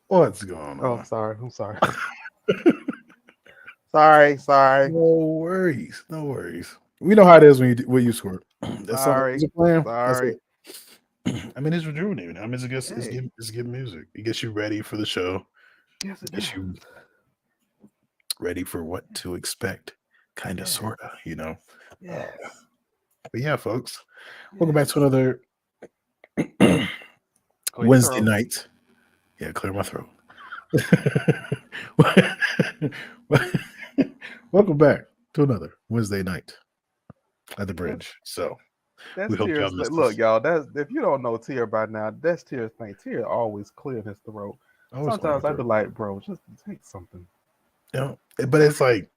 What's going Oh, on? sorry. I'm sorry. Sorry. No worries. No worries. We know how it is when you squirt. That song Sorry. music playing. That's Sorry. it. I mean, it's rejuvenating. I mean, Hey. it's good music. It gets you ready for the show. Yes, It it gets does. you ready for what to expect. Kind of, Yes. sort of, you know. Uh, Yes. but yeah, folks, welcome back to Yes. another Clear your Wednesday throat. night. Yeah, clear my throat. Welcome back to another Wednesday night at the That's bridge. So that's we hope y'all tears. missed Look, this. y'all. That's if you don't know Tear by now, that's Tear's thing. Tear always clearing his throat. I always clear my Sometimes I be throat. like, bro, just take something. You know, but it's like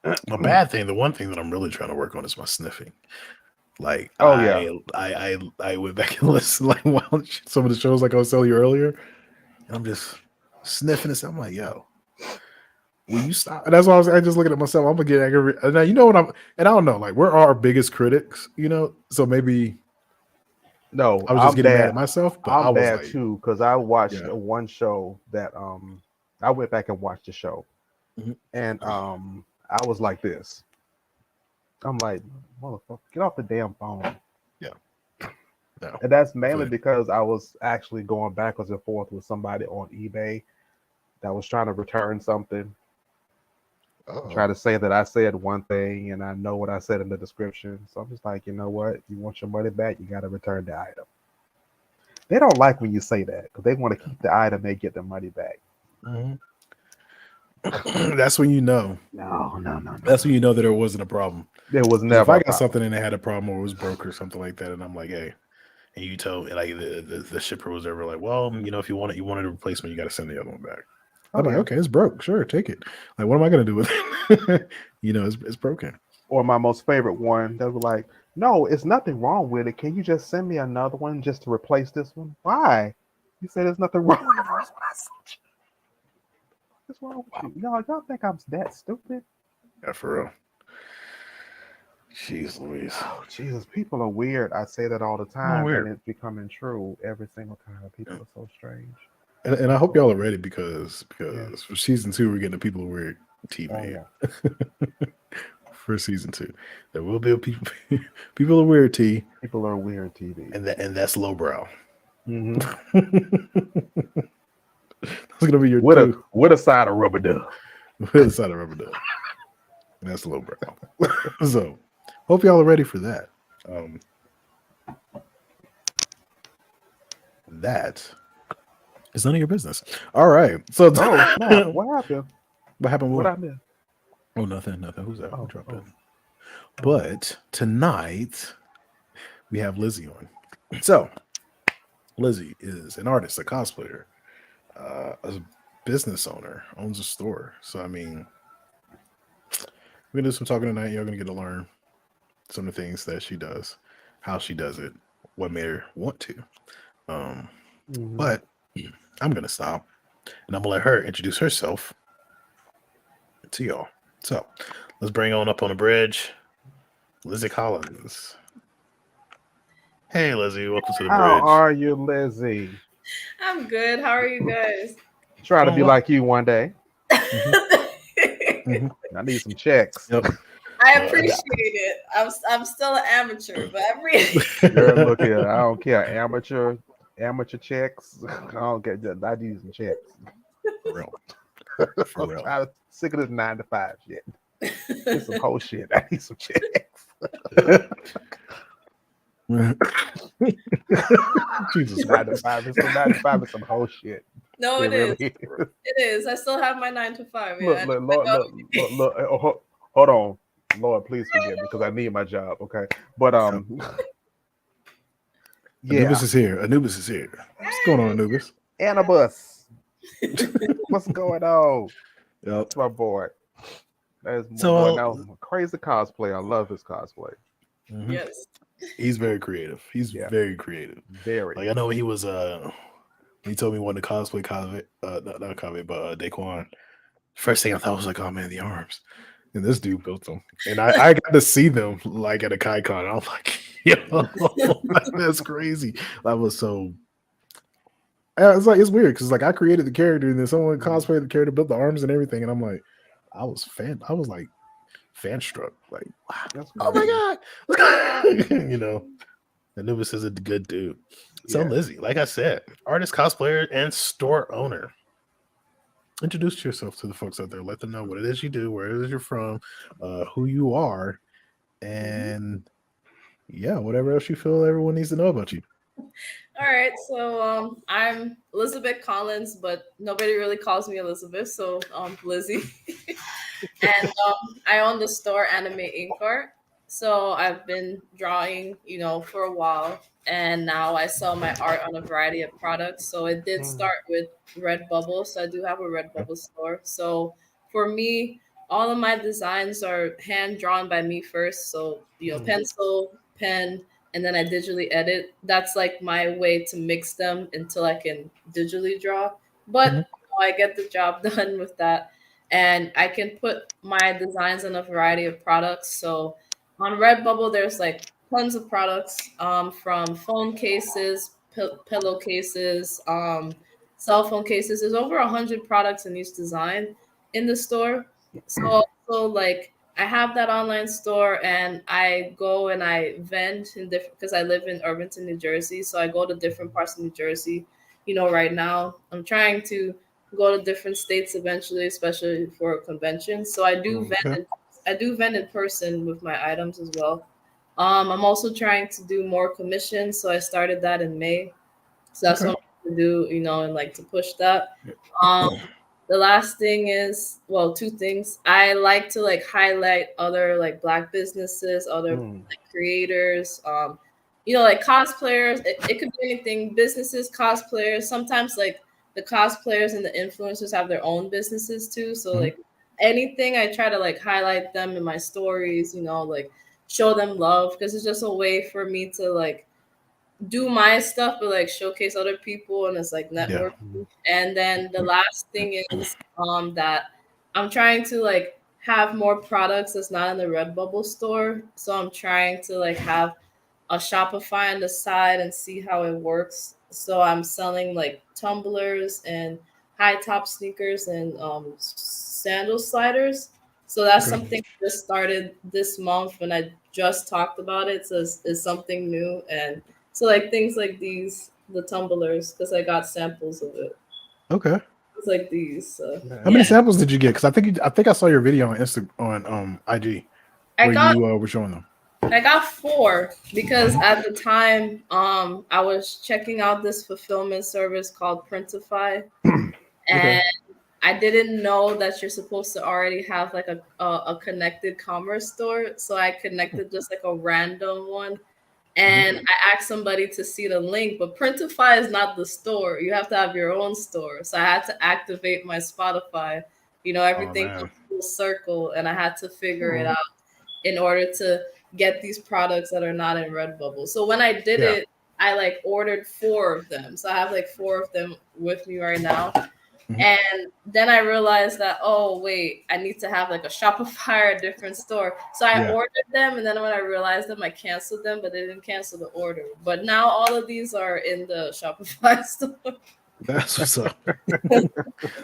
a bad thing. The one thing that I'm really trying to work on is my sniffing. Like Oh yeah. I went back and listened like while some of the shows like I was telling you earlier, and I'm just sniffing this. I'm like, yo, will you stop? And that's why I just looking at myself. I'm gonna get angry. And now you know what and I don't know, like we're our biggest critics, you know. So maybe No, I was just I'm getting mad bad. at myself, but I I'm was bad like, too because I watched yeah. one show that I went back and watched the show Mhm. and I was like this. I'm like, motherfucker, get off the damn phone. Yeah. No. And that's I feel mainly you. because I was actually going backwards and forth with somebody on eBay that was trying to return something, Oh. try to say that I said one thing and I know what I said in the description. So I'm just like, you know what? You want your money back, you got to return the item. They don't like when you say that because they want to keep the item, they get the money back. Mhm. That's when you know. That's No. when you know that there wasn't a problem. There was Because if never I a got problem. something and it had a problem or it was broke or something like that, and I'm like, hey, and you tell me like the shipper was ever like, well, you know, if you wanted a replacement, you got to send the other one back. I'm Oh like, yeah. okay, it's broke. Sure, take it. Like, what am I gonna do with it? You know, it's broken. Or my most favorite one, they were like, no, it's nothing wrong with it. Can you just send me another one just to replace this one? Why? You said there's nothing wrong with the first one I sent you. What's wrong with Wow. you? Y'all think I'm that stupid? Yeah, for real. Jeez Louise. Oh, Jesus, people are weird. I say that all the Oh, time, and weird. it's becoming true every single time. People Yeah. are so strange. And I hope So, y'all are ready because yeah. for season two we're getting the people weird team Oh, made yeah. for season two. There will be a people people are weird tea, People are weird TV. and that's lowbrow. Mm-hmm. That's gonna be your two. With a side of rubber dub. It's not a rubber dub. And that's lowbrow. So hope y'all are ready for that. Um, that is none of your business. All right. So Oh, snap. What happened? what happened? What What? I missed? Oh, nothing. Nothing. Who's that? Who Oh, dropped in? oh, oh. But tonight we have Lizzy on. So Lizzy is an artist, a cosplayer, a business owner, owns a store. So I mean, we're gonna do some talking tonight. You're gonna get to learn some of the things that she does, how she does it, what made her want to. Um, Mm-hmm. but I'm gonna stop and I'm gonna let her introduce herself to y'all. So let's bring on up on the bridge, Lizzy Collins. Hey Lizzy, welcome to the How bridge. are you, Lizzie? I'm good. How are you guys? Try to Doing be well. like you one day. Hmm. Hmm. I need some checks. Yep. I Uh, appreciate it. I'm still an amateur, but I really Girl, look here. I don't care. Amateur checks. I don't get that. I need some checks. for real, for I'm real. tired of sick of this 9 to 5 shit. It's some whole shit. I need some checks. Jesus nine to Christ. five. It's some 9 to 5 is some whole shit. no, It it is. really is. It is. I still have my 9 to 5. Look, Yeah. look, Lord, look. Hold on. Lord, please forgive me because I need my job. Okay. But Yep. yeah. Anubis is here. Anubis is here. What's going on, Anubis? Anubis. What's going on? Yep. That's my boy. That is my So, boy. Now, crazy cosplay. I love his cosplay. mhm. Yes. He's very creative. He's Yeah, very creative. very. Like I know he was. He told me one to cosplay Cosplay. Not Cosplay, but Daquan. First thing I thought was like, oh man, the arms. And this dude built them, and I got to see them like at a KaiCon. I was like, yo, that's crazy. That was so. It's like it's weird because like I created the character and then someone cosplayed the character, built the arms and everything, and I'm like, I was like fan struck, like, wow, That's oh crazy. my god, you know. Anubis is a good dude. So Yeah. Lizzy, like I said, artist, cosplayer, and store owner. Introduce yourself to the folks out there. Let them know what it is you do, where it is you're from, who you are, and yeah, whatever else you feel everyone needs to know about you. All right, so I'm Elizabeth Collins, but nobody really calls me Elizabeth, so Lizzy. And I own the store AnimeInkArt. So I've been drawing, for a while, and now I sell my art on a variety of products. So it did Mm. start with Redbubble. So I do have a Redbubble store. So for me, all of my designs are hand drawn by me first. So Mm. pencil, pen, and then I digitally edit. That's like my way to mix them until I can digitally draw. But Mhm. I get the job done with that, and I can put my designs on a variety of products. So on Redbubble, there's like tons of products, from phone cases, pillowcases, cell phone cases. There's over 100 products in each design in the store. So like I have that online store, and I go and I vend in different, because I live in Irvington, New Jersey. So I go to different parts of New Jersey. Right now I'm trying to go to different states eventually, especially for conventions. So I do Mm. Okay. vend in person with my items as well. I'm also trying to do more commissions, so I started that in May. So that's Okay. what I'm going to do, and like to push that. Um, the last thing is, well, two things. I like to like highlight other like black businesses, other Mm. like creators, like cosplayers. It could be anything. Businesses, cosplayers. Sometimes like the cosplayers and the influencers have their own businesses too. So Mhm. like anything, I try to like highlight them in my stories. Like show them love, because it's just a way for me to like do my stuff, but like showcase other people, and it's like Yeah. networking. And then the last thing is that I'm trying to like have more products that's not in the Redbubble store. So I'm trying to like have a Shopify on the side and see how it works. So I'm selling like tumblers and high top sneakers and sandal sliders. So that's Okay. something I just started this month, and I just talked about it. So it's something new, and so like things like these, the tumblers, because I got samples of it. Okay. It's like these. So How many Nice. yeah, samples did you get? Because I think I saw your video on on IG I where got you were showing them. I got four because at the time, I was checking out this fulfillment service called Printify, Okay. and I didn't know that you're supposed to already have like a connected commerce store. So I connected just like a random one, Mhm. and I asked somebody to see the link, but Printify is not the store. You have to have your own store. So I had to activate my Spotify. Oh Everything man. comes full circle, and I had to figure it Mm. out in order to get these products that are not in Redbubble. So when I did Yeah. it, I like ordered four of them. So I have like four of them with me right now. Mhm. And then I realized that, oh, wait, I need to have like a Shopify or a different store. So I Yeah. ordered them. And then when I realized them, I canceled them, but they didn't cancel the order. But now all of these are in the Shopify store. That's what's up.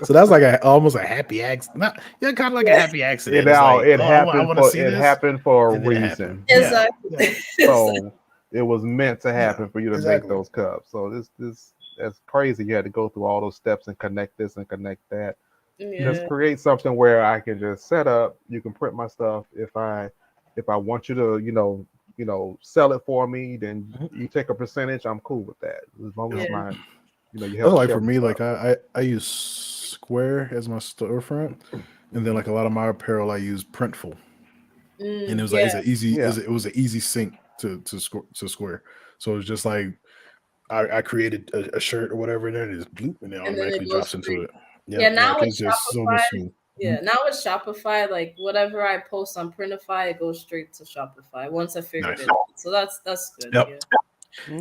So that's like almost a happy accident. Not, yeah, kind of like a Yeah, happy It accident. It's all like, it oh, I happened want to for see it this, happened for a and then it happened. reason. Yeah. exactly. Yeah. So it was meant to Yeah. happen for you to make Exactly. those cups. So this that's crazy. You had to go through all those steps and connect this and connect that. Just Mhm. Yeah. create something where I can just set up. You can print my stuff. If I want you to, sell it for me, then Mhm. you take a percentage. I'm cool with that. As long as Yep. Yeah. my, you That's help like share for my me, stuff. like I use Square as my storefront, and then Hmm. like a lot of my apparel I use Printful, and it was like Yeah. Yeah. it was an easy sync to Square. So it was just like I created a shirt or whatever, and then it just bloop, and it And then it automatically goes drops into straight. it. Yeah, Yep, now like with it's just so much Shopify, smooth. yeah, Mhm. now with Shopify, like whatever I post on Printify, it goes straight to Shopify once I figured Nice. it out. So that's good. Yep. Yeah.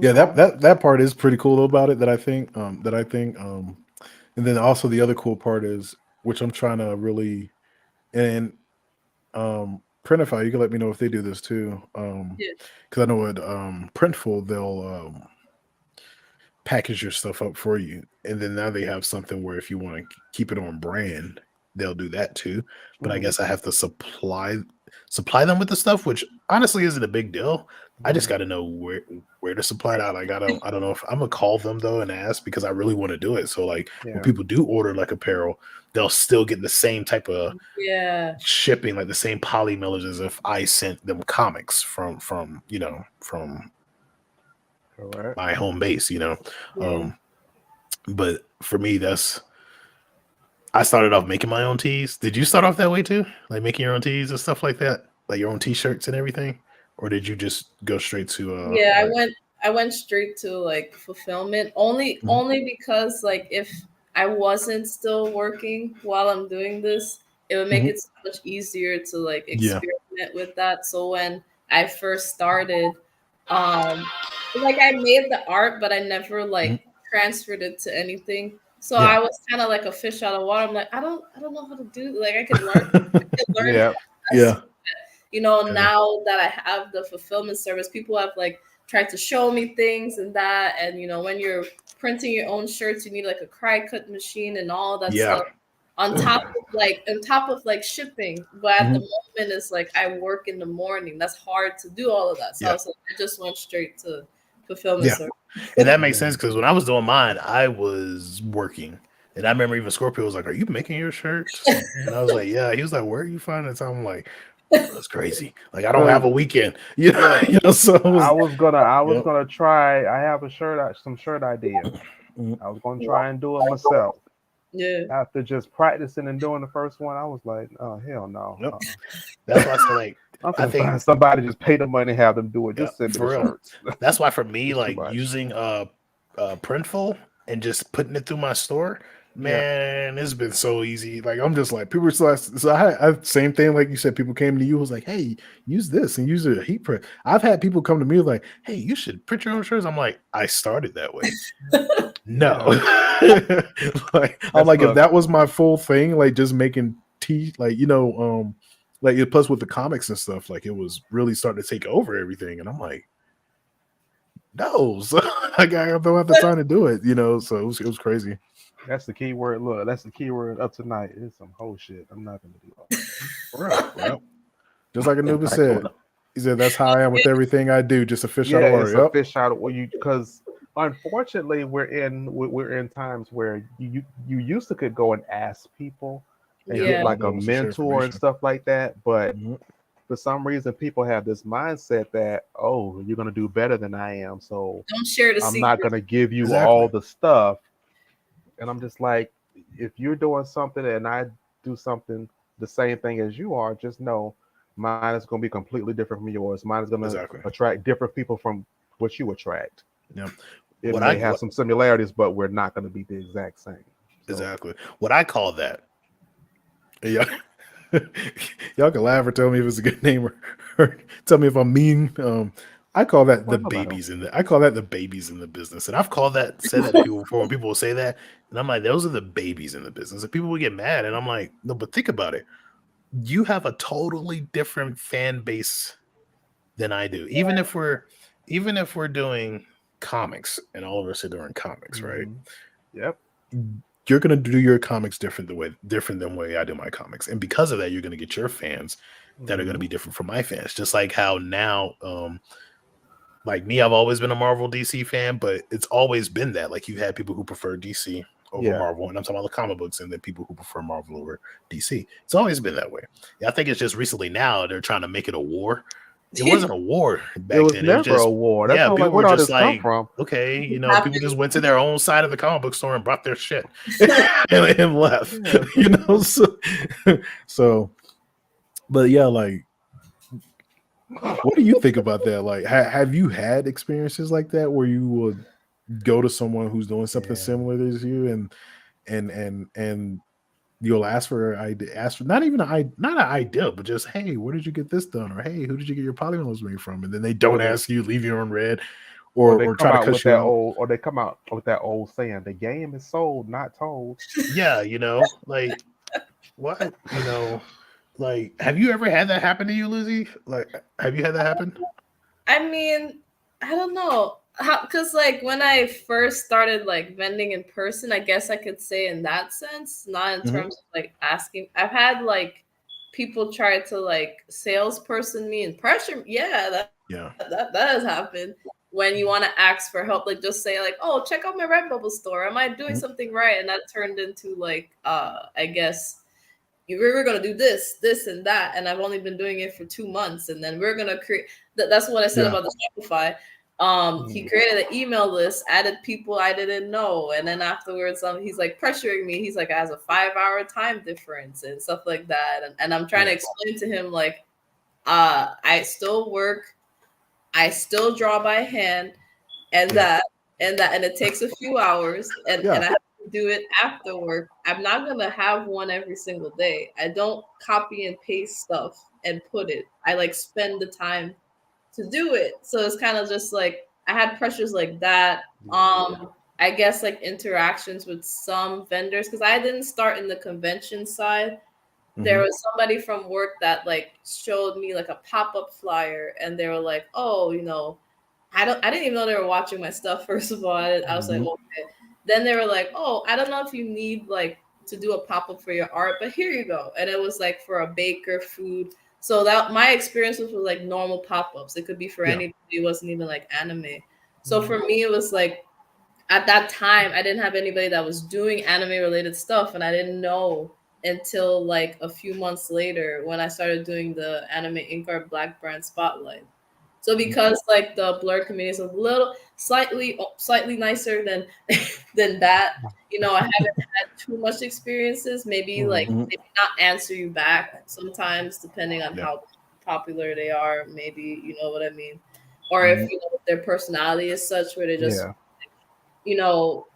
Yeah, Okay. that part is pretty cool about it. That I think, and then also the other cool part is, which I'm trying to really, and Printify, you can let me know if they do this too. Yeah. Because I know with Printful, they'll package your stuff up for you, and then now they have something where if you want to keep it on brand, they'll do that too. But I Mhm. guess I have to supply them with the stuff, which honestly isn't a big deal. I just Mhm. got to know where to supply it out. I don't know if I'm gonna call them though and ask because I really want to do it. So like when Yeah. people do order like apparel, they'll still get the same type of Yeah. shipping, like the same poly mailers as if I sent them comics from from Correct. my home base. Yeah. Um, but for me, I started off making my own tees. Did you start off that way too? Like making your own tees and stuff like that? Like your own t-shirts and everything? Or did you just go straight to Yeah, like I went straight to like fulfillment only Mhm. only because like if I wasn't still working while I'm doing this, it would make Mhm. it so much easier to like Yeah. experiment with that. So when I first started, um like I made the art, but I never Mhm. like transferred it to anything. So Yeah. I was kind of like a fish out of water. I'm like, I don't know how to do, like I could learn how Yeah. to Yeah. Yeah. now that I have the fulfillment service, people have like tried to show me things and that. And when you're printing your own shirts, you need like a cry cut machine and all that Yeah. stuff on top of like shipping. But at the Mhm. moment, it's like I work in the morning. That's hard to do all of that. So I Yeah. was like, I just went straight to fulfillment Yeah. service. And that makes Yeah. sense because when I was doing mine, I was working. And I remember even Scorpio was like, "Are you making your shirts?" And I was like, "Yeah." He was like, "Where are you finding time?" I'm like, "Bro, that's crazy. Like, I don't have Cause a weekend." You know, look, so it was I was yep. gonna try. I have some shirt ideas. Mhm. I was gonna try and do it myself. Yeah. After just practicing and doing the first one, I was like, oh hell no. Yep. That's why I say like I'm I gonna think find somebody, just pay the money, have them do it. yeah, Just send me the for real. shirts. That's why for me, It's too like much. using Printful and just putting it through my store, Yeah. man, it's been so easy. Like I'm just like people were so I same thing like you said. People came to you was like, "Hey, use this and use a heat print." I've had people come to me like, "Hey, you should print your own shirts." I'm like, I started that way. No, Yeah. like I'm That's like if look. that was my full thing, like just making tea, like like it plus with the comics and stuff, like it was really starting to take over everything, and I'm like, no, so like I don't have the time to do it, So it was crazy. That's the key word. Look, that's the key word of tonight. It's some whole shit. I'm not gonna do all For real, well, just like Anubis that. said, he said that's how I am with everything I do, just a fish out Yeah, of water. it's a Yep. fish out of well, you because unfortunately we're in times where you used to could go and ask people and get Yeah. like a Wants to share mentor and information. stuff like that, but Mhm. for some reason people have this mindset that oh you're gonna do better than I am, so Don't share the I'm not secret. gonna give you Exactly. all the stuff. And I'm just like, if you're doing something and I do something the same thing as you are, just know mine is going to be completely different from yours. Mine is going to Exactly. attract different people from what you attract. Yep. It What may I have what some similarities, but we're not going to be the exact same. So, exactly what I call that. Yeah. Y'all can laugh or tell me if it's a good name or tell me if I'm mean. I call that the well, no matter. babies in the I call that the babies in the business. And I've said that to people before when people will say that. And I'm like, those are the babies in the business. And people will get mad. And I'm like, no, but think about it. You have a totally different fan base than I do. Even if we're doing comics and all of us are doing comics, right? Mm-hmm. Yep. You're gonna do your comics different than the way I do my comics, and because of that, you're gonna get your fans that are gonna Mm-hmm. be different from my fans. Just like how now, like me, I've always been a Marvel DC fan, but it's always been that. Like you had people who prefer DC over Yeah. Marvel, and I'm talking about the comic books, and then people who prefer Marvel over DC. It's always been that way. Yeah, I think it's just recently now they're trying to make it a war. It wasn't a war It back was then. It was never a just war. That's yeah, why I'm people like, were where all just this come like, from? okay, people just Happened. went to their own side of the comic book store and brought their shit and left. Yeah. So but yeah, like what do you think about that? Like, have you had experiences like that where you would go to someone who's doing something Yeah. similar to you, and you'll ask for not even not an idea, but just hey, where did you get this done, or hey, who did you get your polymers made from? And then they Or don't they ask you, leave you on red, or they or come try to out with cuss you that out. old or they come out with that old saying, the game is sold, not told. Yeah, like what, like have you ever had that happen to you, Lizzie? Like, have you had that happen? I mean, I don't know. Because like when I first started like vending in person, I guess I could say in that sense, not in Mhm. terms of like asking. I've had like people try to like salesperson me and pressure. Yeah, Yeah. that has happened. When you want to ask for help, like just say like, "Oh, check out my Redbubble store. Am I doing Mhm. something right?" And that turned into like, I guess we're gonna do this, and that, and I've only been doing it for 2 months, and then we're gonna create. That's what I said Yeah. about the Shopify. He Mm. created an email list, added people I didn't know, and then afterwards, he's like pressuring me. He's like, it has a 5-hour time difference and stuff like that, and I'm trying to Yeah. explain to him like, I still work, I still draw by hand, and Yeah. and it takes a few hours, and Yeah. I have to do it after work. I'm not gonna have one every single day. I don't copy and paste stuff and put it. I like spend the time to do it. So it's kind of just like I had pressures like that. I guess like interactions with some vendors because I didn't start in the convention side. There Mhm. was somebody from work that like showed me like a pop-up flyer, and they were like, "Oh, I didn't even know they were watching my stuff." First of all, I was like, Mhm. "Okay." Then they were like, "Oh, I don't know if you need like to do a pop-up for your art, but here you go." And it was like for a baker food. So that my experience was with like normal pop-ups. It could be for Yeah. anybody. It wasn't even like anime. So for me, it was like at that time I didn't have anybody that was doing anime related stuff, and I didn't know until like a few months later when I started doing the AnimeInkArt Black Brand Spotlight. So because like the blur community is a little slightly nicer than than that, I haven't had too much experiences. Maybe like Mm. Mhm. maybe not answer you back sometimes depending on Yeah. how popular they are. Maybe you know what I mean, or if Mhm. their personality is such where they just Yeah.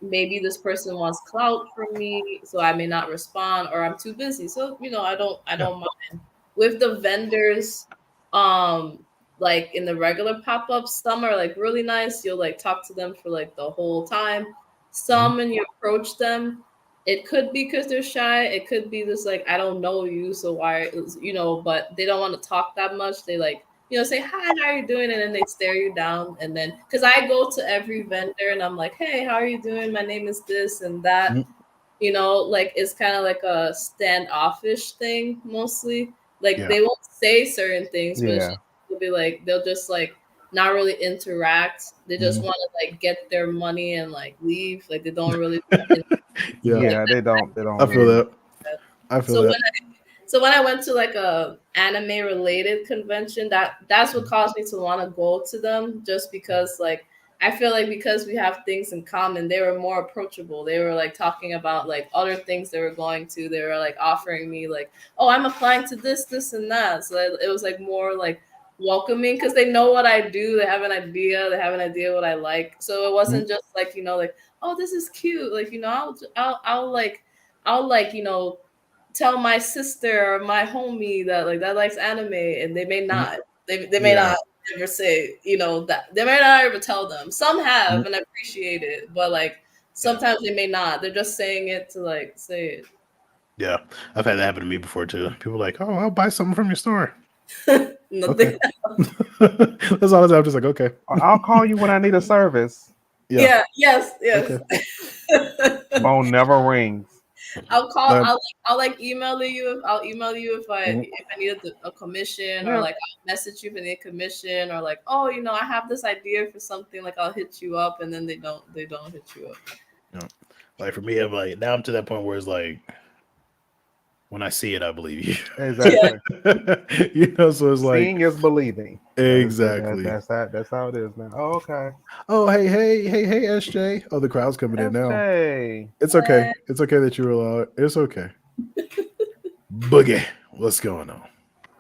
maybe this person wants clout from me, so I may not respond, or I'm too busy. So, I Yeah. don't mind. With the vendors, like in the regular pop-ups, some are like really nice. You'll like talk to them for like the whole time. Some when you approach them, it could be because they're shy. It could be just like, I don't know you, so why, but they don't want to talk that much. They like, say hi, how are you doing, and then they stare you down, and then because I go to every vendor and I'm like, hey, how are you doing? My name is this and that. Mhm. Like it's kind of like a standoffish thing mostly. Like Yeah. they won't say certain things, but it's Yeah. just, they'll just like not really interact. They just Mhm. want to like get their money and like leave. Like they don't really Yeah. like Yeah. They don't. They don't I feel really. that. I feel so that. when I went to like a anime related convention, that's what caused me to want to go to them, just because like I feel like because we have things in common, they were more approachable. They were like talking about like other things they were going to. They were like offering me like, oh, I'm applying to this, and that. So it was like more like welcoming because they know what I do. They have an idea. They have an idea what I like. So it Mhm. wasn't just like like, oh, this is cute. Like I'll like tell my sister or my homie that like that likes anime, and they may Mhm. not. They may Yeah. not ever say that. They may not ever tell them. Some have, Mhm. and I appreciate it, but like Yeah. sometimes they may not. They're just saying it to like say Yeah. I've had that happen to me before too. People are like, "Oh, I'll buy something from your store." it. Okay. Nothing. That's all. I'm just like, okay. I'll call you when I need a service. Yeah. Yeah. Yes. Yes. Okay. Phone never rings. I'll call. Um, I'll like email you. I'll email you if I mhm. need a commission, or Yeah. like I'll message you if I need a commission, or like, oh, I have this idea for something. Like I'll hit you up, and then they don't hit you up. Yeah. Like for me, I'm like now I'm to that point where it's like when I see it, I believe you. Yeah. Exactly. So it's like Seeing is believing. exactly. That's how it is now. Oh, okay. Oh, hey, SJ. Oh, the crowd's coming in now. SJ. It's okay. It's okay that you were allowed. It's okay. Boogie, what's going on?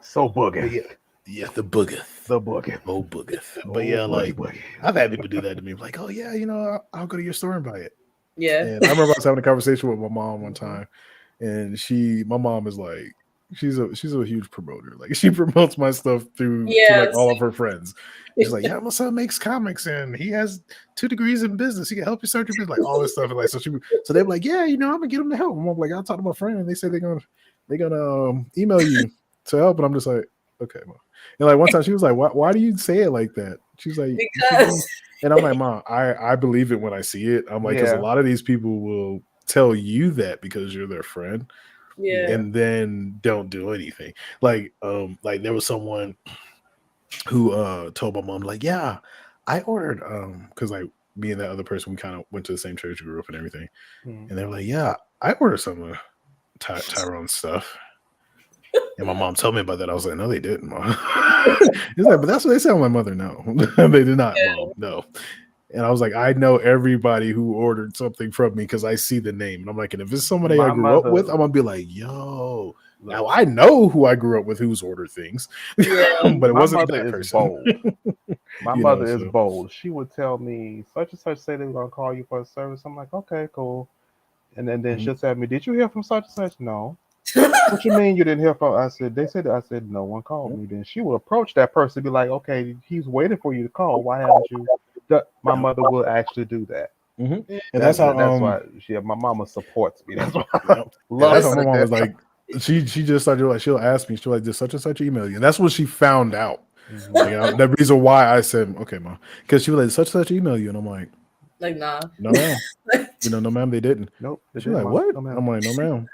So But boogie. yeah, the boogeth. The boogie. Oh, boogeth. But Oh, yeah, boogie like boogie. I've had people do that to me. Like, oh yeah, I'll go to your store and buy it. Yeah. And I remember I was having a conversation with my mom one time, and my mom is like, she's a huge promoter. Like she promotes my stuff to like Yes. all of her friends. She's like, yeah, my son makes comics and he has 2 degrees in business. He can help you start your business, like all this stuff. And like so they're like, yeah, I'm gonna get them to help. And I'm like, I'll talk to my friend, and they say they're gonna email you to help. And I'm just like, okay, well. And like one time she was like, why do you say it like that? She's like, you should Because be And I'm like, Mom, I believe it when I see it. I'm like, because a Yeah. lot of these people will tell you that because you're their friend, Yeah. and then don't do anything. Like there was someone who told my mom, like, yeah, I ordered because like me and that other person, we kind of went to the same church, grew up and everything, Mhm. and they were like, yeah, I ordered some of Tyrone's stuff. And my mom told me about that. I was like, no, they didn't, Mom. He's like, but that's what they said. My mother, no, they did not, Mom, no. And I was like, I know everybody who ordered something from me because I see the name. And I'm like, and if it's somebody I My grew up with, mother, I'm gonna be like, yo. look, Now I know who I grew up with who's ordered things, Yeah. but it my wasn't mother that is person. bold. My You know, mother is so bold. She would tell me such and such said they were gonna call you for a service. I'm like, okay, cool. And then mhm. she'll tell me, did you hear from such and such? No. What you mean you didn't hear from? I said, they said. I said, no one called me. Then she would approach that person and be like, okay, he's waiting for you to call. Why haven't you? My Yep. mother will actually do that. Mhm. And that's how That's why my mama supports me. That's why I yep. And love that's how her my to mom was death. like, she just started like, she'll ask me, she'll like, did such and such email you? And that's when she found out. Mhm. Like the reason why I said, okay, Mom, because she was like, such and such email you, and I'm like, Like, nah. no, ma'am. No, ma'am, they didn't. Nope, they She's like, didn't, ma. what? No, And ma'am. I'm like, no, ma'am.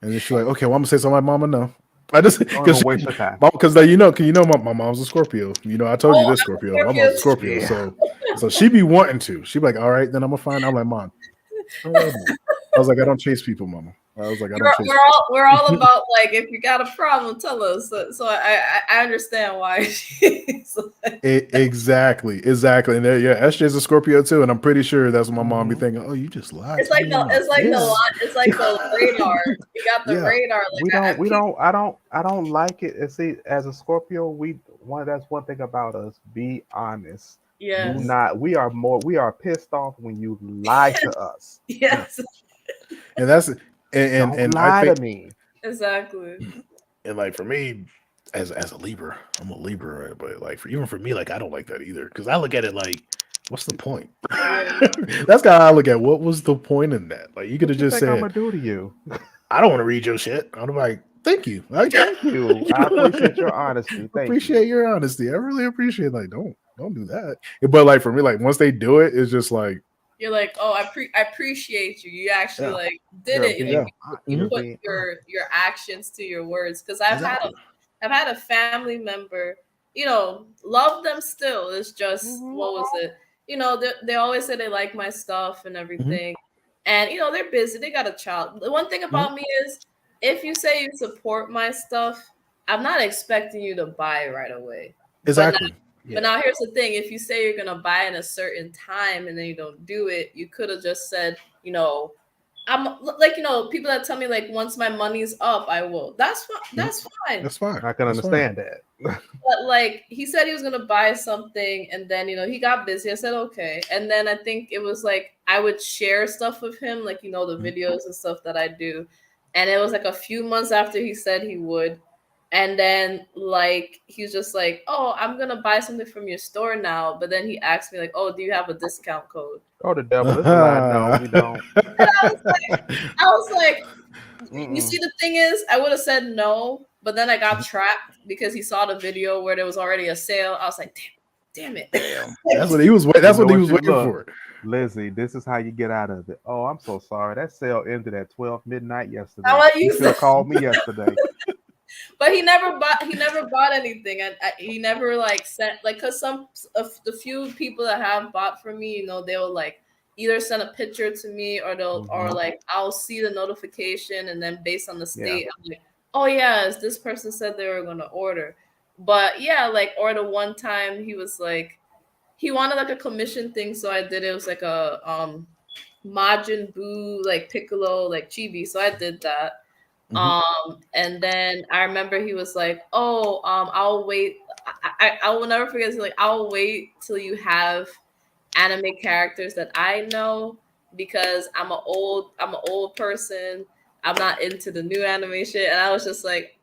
And then she's like, okay, well, I'm gonna say something like Mama, no. I just Don't even waste your time. because my mom's a Scorpio. You know, I told you Oh, this, I'm a Scorpio. My Scorpio mom's a too. Scorpio, Yeah. so she be wanting to. She be like, all right, then I'm gonna find. I'm like, Mom, don't worry, Mom. I was like, I don't chase people, Mama. I was like, I don't chase We're all about like if you got a problem, tell us. So I understand why she's like, exactly. And there, yeah, SJ's a Scorpio too, and I'm pretty sure that's what my mom be Mhm. thinking. Oh, you just lied it's to like me in my face. it's like the radar. You got the Yeah. radar. We Like don't. We don't. I don't like it. And see, as a Scorpio, that's one thing about us. Be honest. Do yes, not. We are pissed off when you lie to us. Yeah. yes, And that's Don't and I lie to think me. exactly. and like for me as a Libra, I'm a Libra, right? But like even for me, like I don't like that either because I look at it like, what's the point? Yeah. That's how I look at what was the point in that. Like you could What have you just think I'm said, gonna do to you? I don't want to read your shit. I'm like, thank you. Like, Thank you. you I know, appreciate your honesty. Thank you. appreciate your honesty. I really appreciate like don't do that. But like for me, like once they do it, it's just like, You're like, oh, I appreciate you. You actually yeah, like did You're it. You know, being. yeah, you mhm, put Being honest. your actions to your words. Because exactly. I've had a family member, you know, love them still. It's just Hmm. what was it? You know, they always say they like my stuff and Mhm, everything. And you know, they're busy, they got a child. The one thing mhm, about me is if you say you support my stuff, I'm not expecting you to buy right away. But exactly. but Yeah. now here's the thing: if you say you're gonna buy in a certain time and then you don't do it, you could have just said, you know, I'm like, you know, people that tell me like once my money's up, I will. That's fine. Mhm. That's fine. That's fine. I can That's fine. understand that. But like he said he was gonna buy something and then you know he got busy. I said okay. And then I think it was like I would share stuff with him, like you know, the Mhm. videos and stuff that I do. And it was like a few months after he said he would. And then like he was just like, oh, I'm gonna buy something from your store now. But then he asked me, like, oh, do you have a discount code? Oh, the devil is a lie. No, we don't. And I was like, you Mm-mm. see, the thing is, I would have said no, but then I got trapped because he saw the video where there was already a sale. I was like, damn it. Damn. That's what he was waiting. You That's know what he what was you waiting look, for. Lizzie. This is how you get out of it. Oh, I'm so sorry. That sale ended at 12 midnight How yesterday. about You you? should have called me yesterday. But he never bought. He never bought anything, and he never like sent like because some of the few people that have bought from me, you know, they'll like either send a picture to me or they'll or Hmm. like I'll see the notification and then based on the Yeah. state, I'm like, oh yes, this person said they were gonna order. But yeah, like or the one time he was like he wanted like a commission thing, so I did it. It was like a Majin Buu like Piccolo like chibi, so I did that. Mhm. And then I remember he was like, "Oh, I'll wait. I will never forget. This. Like, I'll wait till you have anime characters that I know because I'm an old person. I'm not into the new animation." And I was just like,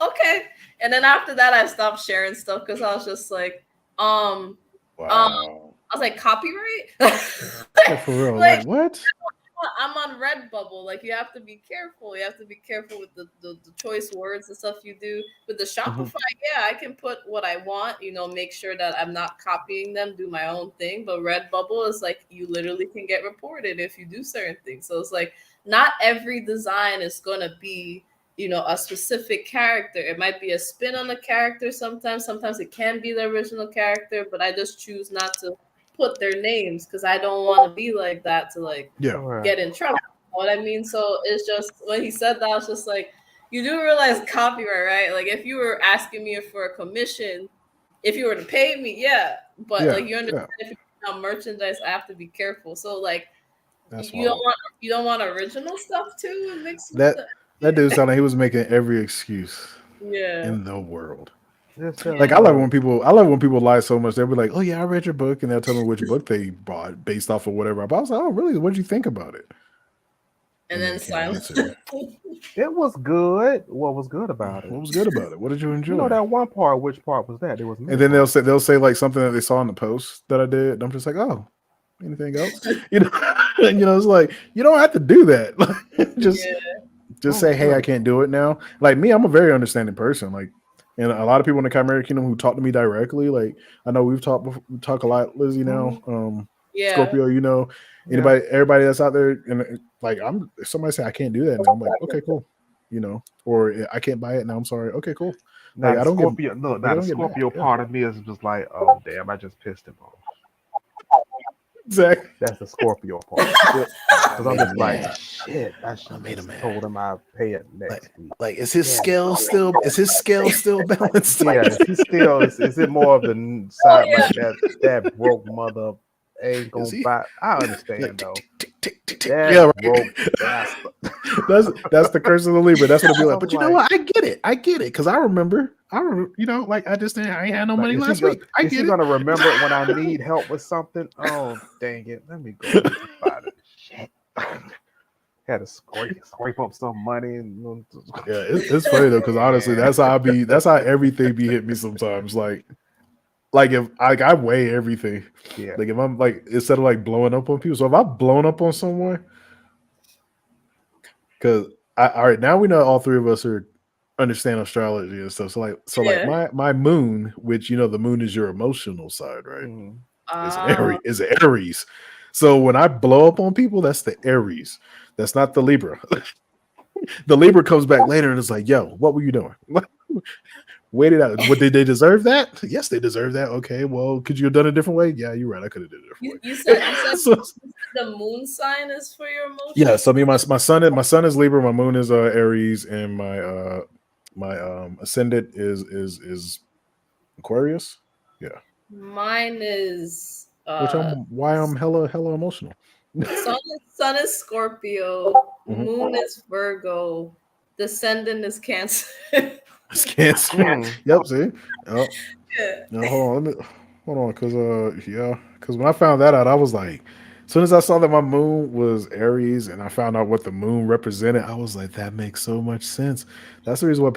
"Okay." And then after that, I stopped sharing stuff because I was just like, um, um, Wow. I was like, copyright. Like for real. Like Like what? I'm on on Redbubble, like you have to be careful. You have to be careful with the choice words and stuff you do. With the Shopify, yeah, I can put what I want, make sure that I'm not copying them, do my own thing. But Redbubble is like you literally can get reported if you do certain things. So it's like not every design is gonna be a specific character. It might be a spin on a character sometimes. Sometimes it can be the original character, but I just choose not to put their names because I don't want to be like that to like get in trouble. You know what I mean? So it's just when he said that, I was just like, you do realize copyright, right? Like if you were asking me for a commission, if you were to pay me, yeah. But like you understand if you put out merchandise, I have to be careful. So like you don't want original stuff too mixed with that dude sounded like he was making every excuse in the world. Like I love when people lie so much. They'll be like, "Oh yeah, I read your book," and they'll tell me which book they bought based off of whatever. But I was like, "Oh really? What did you think about it?" And then silence. It was good. What was good about it? What was good about it? What did you enjoy? That one part. Which part was that? It was. And then they'll say like something that they saw in the post that I did. And I'm just like, "Oh, anything else?" It's like you don't have to do that. Just say, "Hey, I can't do it now." Like me, I'm a very understanding person. Like. And a lot of people in the Chimera Kingdom who talk to me directly, like I know we talk a lot, Lizzy now, Scorpio, everybody that's out there, and like if somebody say I can't do that now, I'm like, okay, cool, or I can't buy it now, I'm sorry, okay, cool. Now like, the Scorpio part of me is just like, oh damn, I just pissed him off. Exactly. That's the Scorpio part. Because I'm just like, shit, I should have told him I'd pay it next week. Like, is his scale still balanced? Yeah, is it more of the side like that broke mother ain't gonna buy? I understand though. Broke bastard. That's the curse of the Libra. That's what it'll be like. But you know what? I get it because I remember, like I ain't had no money last week. Is he gonna remember when I need help with something? Oh dang it! Let me go buy it. Shit. Had to scrape up some money. It's funny though because honestly, that's how everything be hit me sometimes. Like if I weigh everything. Yeah. Like if I'm like instead of like blowing up on people. So if I've blown up on someone, because all right, now we know all three of us understand astrology and stuff. So like my moon, which the moon is your emotional side, right? Mm-hmm. Is Aries. So when I blow up on people, that's the Aries. That's not the Libra. The Libra comes back later and it's like, yo, what were you doing? Wait it out. What did they deserve that? Yes, they deserve that. Okay, well, could you have done it a different way? Yeah, you're right. I could have did it a different way. You said so, the moon sign is for your emotions? Yeah, so I mean my sun is Libra, my moon is Aries, and my ascendant is Aquarius. Yeah. Mine is why I'm hella emotional. Sun is Scorpio, mm-hmm. Moon is Virgo, Descendant is Cancer. It's Cancer. Yep, see? Yep. Yeah. Now, hold on, because when I found that out, I was like, as soon as I saw that my moon was Aries and I found out what the moon represented, I was like, that makes so much sense. That's the reason why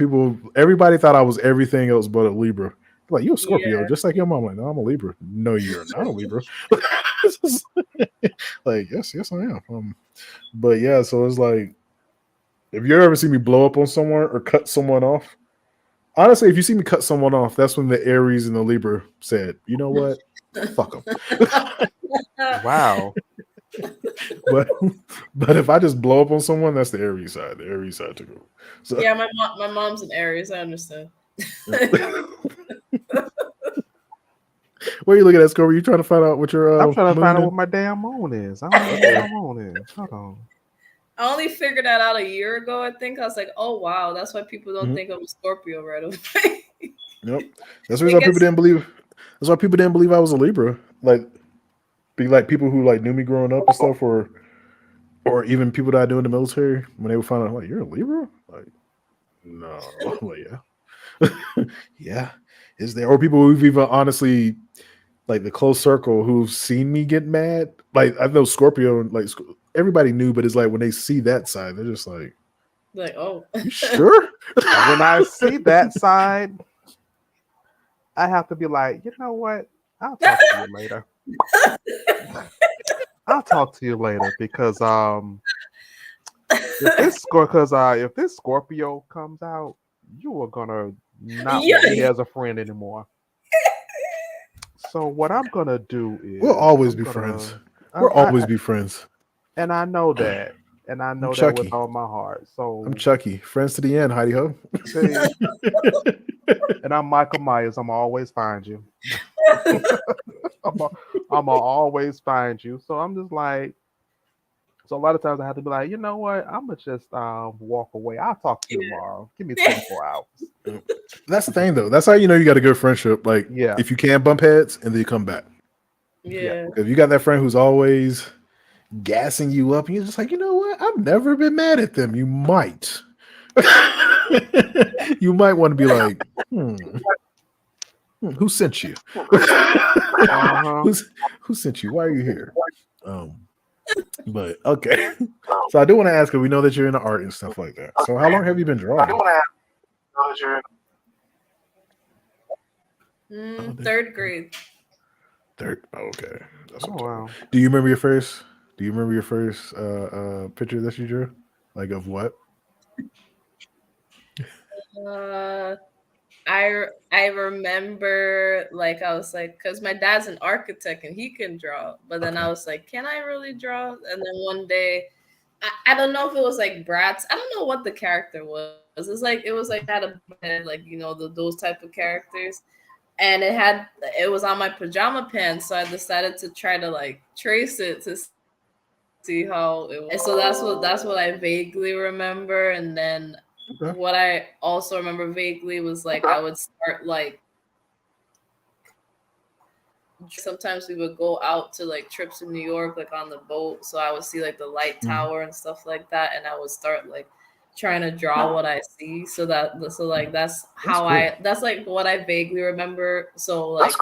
everybody thought I was everything else but a Libra. Like, you're a Scorpio, just like your mom. Like, no, I'm a Libra. No, you're not a Libra. Like, yes, I am. But yeah, so it's like, if you ever see me blow up on someone or cut someone off, honestly, if you see me cut someone off, that's when the Aries and the Libra said, you know what? Fuck them. Wow. But if I just blow up on someone, that's the Aries side. The Aries side took over. So, yeah, my mom's an Aries. I understand. What are you looking at, Scorpio? You trying to find out what your I'm trying to find out what my damn moon is. I don't know what my damn moon is. Hold on. I only figured that out a year ago, I think. I was like, oh wow, that's why people don't think I'm a Scorpio right away. Yep. That's the reason why people didn't believe. That's why people didn't believe I was a Libra. Like people who like knew me growing up and stuff, or even people that I knew in the military, when they would find out, like, you're a Libra? Like, no. Like, yeah. Yeah. Is there, or people who've even honestly, like the close circle who've seen me get mad? Like, I know Scorpio, like everybody knew, but it's like when they see that side, they're just like, oh, you sure? When I see that side, I have to be like, you know what? I'll talk to you later. I'll talk to you later because if this Scorpio comes out, you are gonna not Yeah. want me as a friend anymore. So what I'm gonna do We'll is always I'm be friends. gonna We'll always be friends. and I know that, and I I'm know that with Chucky. all my heart. I'm So Chucky. Friends to the end, Heidi Ho. see, and I'm Michael Myers. I'm always find you. I'm a, I'm always find you. So I'm just like, so a lot of times I have to be like, you know what? I'm gonna just walk away. I'll talk to you tomorrow. Give me 24 hours. That's the thing, though. That's how you know you got a good friendship. Like, Yeah, if you can bump heads and then you come back. yeah, Yeah. If you got that friend who's always gassing you up, and you're just like, you know what? I've never been mad at them. You might. You might want to be like, who sent you? uh huh. Who's who sent you? Why are you here? Um, but okay. So I do want to ask you. We know that you're into art and stuff like that. So how long have you been drawing? Third grade. Third. Oh, okay. That's Oh what I'm talking wow. about. Do you remember your first? Do you remember your first picture that you drew? Like of what? Uh, I remember like I was like, because my dad's an architect and he can draw, but then I Okay. was like, can I really draw? And then one day, I don't know if it was like Bratz. I don't know what the character was. It was like had a head, like those type of characters, and it was on my pajama pants, so I decided to try to like trace it to see how it was. And so that's what I vaguely remember, and then Okay. what I also remember vaguely was like I would start like sometimes we would go out to like trips in New York, like on the boat. So I would see like the light Mhm. tower and stuff like that, and I would start like trying to draw what I see. So like that's That's how cool. that's like what I vaguely remember. So like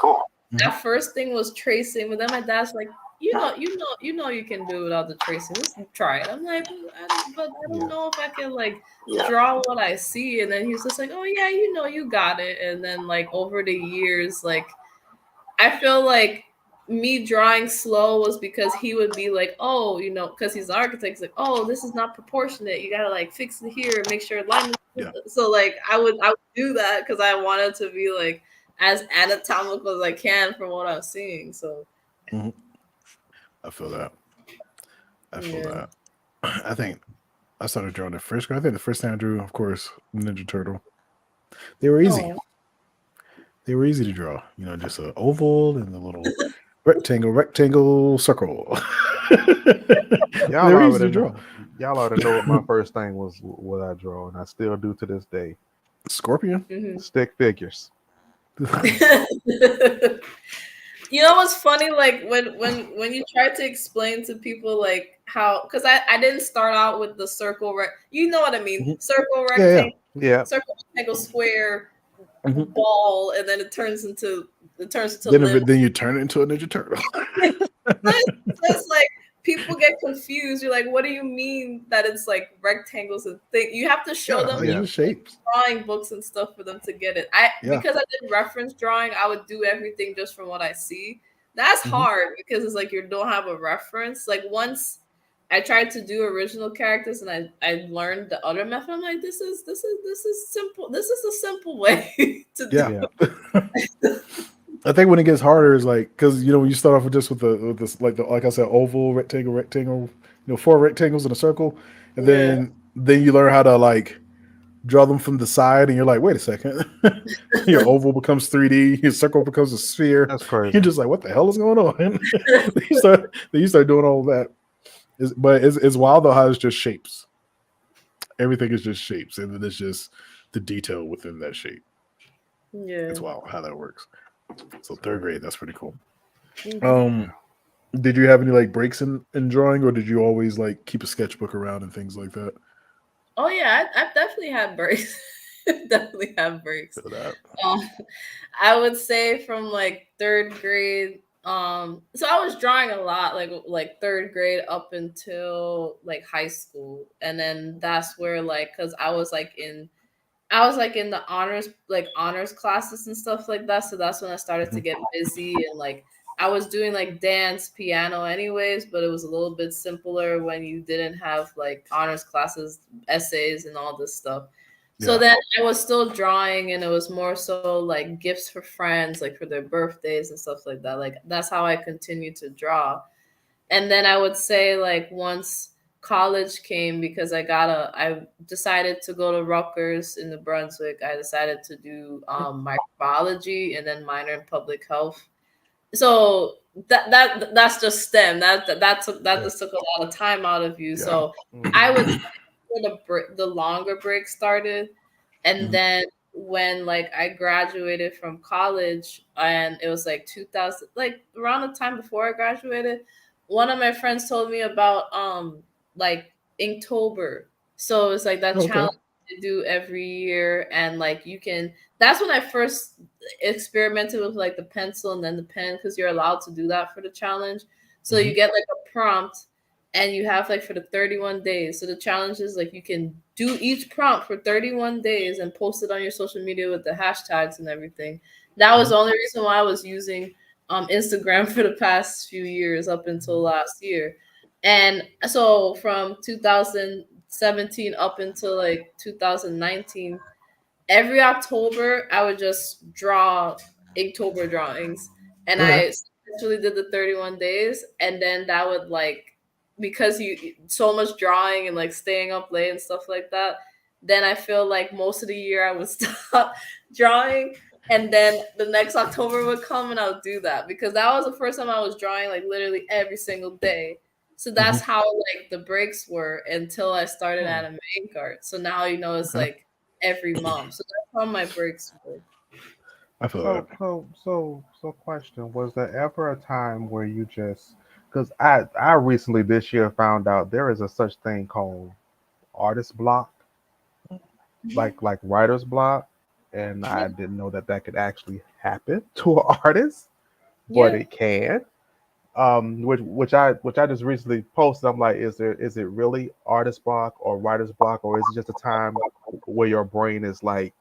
that first thing was tracing, but then my dad's like, you can do it without the tracing. Let's try it. I'm like, but I don't Yeah. know if I can like draw what I see. And then he was just like, oh yeah, you got it. And then like over the years, like I feel like me drawing slow was because he would be like, oh, because he's an architect, he's like, oh, this is not proportionate. You gotta like fix it here, make sure line. Yeah. So like I would do that because I wanted to be like as anatomical as I can from what I'm seeing. So Mhm. I feel that. I feel yeah. that. I think I started drawing the first grade. I think the first time I drew, of course, Ninja Turtle. They were easy. Oh, They were easy to draw. Just an oval and a little rectangle, circle. They Y'all were easy already to draw. know. Y'all already know what my first thing was. What I draw, and I still do to this day. Scorpion. mhm. Stick figures. You know what's funny? Like when you try to explain to people like how, because I didn't start out with the circle, you know what I mean? Mhm. Circle, Yeah, Yeah. rectangle, square, yeah. Mhm. ball, and then it turns into limb. Then you turn it into a Ninja Turtle. It's like people get confused. You're like, what do you mean that it's like rectangles and thing? You have to show Yeah, them like it's Yeah. just shapes. drawing books and stuff for them to get it. I Yeah. Because I did reference drawing, I would do everything just from what I see. That's Mhm. hard because it's like you don't have a reference. Like once I tried to do original characters and I learned the other method. I'm like, this is simple. This is a simple way to do. Yeah. Yeah. I think when it gets harder is like because when you start off with just with this like I said oval rectangle, four rectangles in a circle, and Yeah. then you learn how to like draw them from the side, and you're like, wait a second, your oval becomes 3D, your circle becomes a sphere. That's crazy. You're just like, what the hell is going on? Then you start doing all that. But it's wild though how it's just shapes. Everything is just shapes, and then it's just the detail within that shape. Yeah. It's wild how that works. So That's third crazy. grade, that's pretty cool. Mhm. Um, did you have any like breaks in drawing, or did you always like keep a sketchbook around and things like that? Oh yeah, I've definitely had breaks. Definitely have breaks. Feel that. Um, I would say from like third grade. So I was drawing a lot, like third grade up until like high school, and then that's where like, cause I was like in the honors classes and stuff like that. So that's when I started to Mhm. get busy and like I was doing like dance, piano, anyways, but it was a little bit simpler when you didn't have like honors classes, essays, and all this stuff. So Yeah. then I was still drawing, and it was more so like gifts for friends, like for their birthdays and stuff like that. Like that's how I continued to draw. And then I would say like once college came, because I decided to go to Rutgers in New Brunswick. I decided to do microbiology and then minor in public health. So that's just STEM. That just took a lot of time out of you. Yeah. So Mhm. I would say when the longer break started, and Mhm. then when like I graduated from college, and it was like 2000, like around the time before I graduated, one of my friends told me about like Inktober. So it's like that Okay. challenge to do every year, and like you can. That's when I first experimented with like the pencil and then the pen, because you're allowed to do that for the challenge. So you Mhm. get like a prompt, and you have like for the 31 days. So the challenge is like you can do each prompt for 31 days and post it on your social media with the hashtags and everything. That was Mhm. the only reason why I was using Instagram for the past few years up until last year. And so from 2017 up until like 2019, every October I would just draw Inktober drawings, and Okay. I essentially did the 31 days, and then that would like, because you so much drawing and like staying up late and stuff like that, then I feel like most of the year I would stop drawing, and then the next October would come and I would do that, because that was the first time I was drawing like literally every single day. So that's Mhm. how like the breaks were until I started Hmm. anime ink art. So now it's Okay. like every month. So that's how my breaks were. I feel that. So, question: was there ever a time where you just, because I recently this year found out there is a such thing called artist block, like writer's block, and I didn't know that that could actually happen to an artist, but Yeah. it can. Which I just recently posted. I'm like, is it really artist block or writer's block, or is it just a time where your brain is like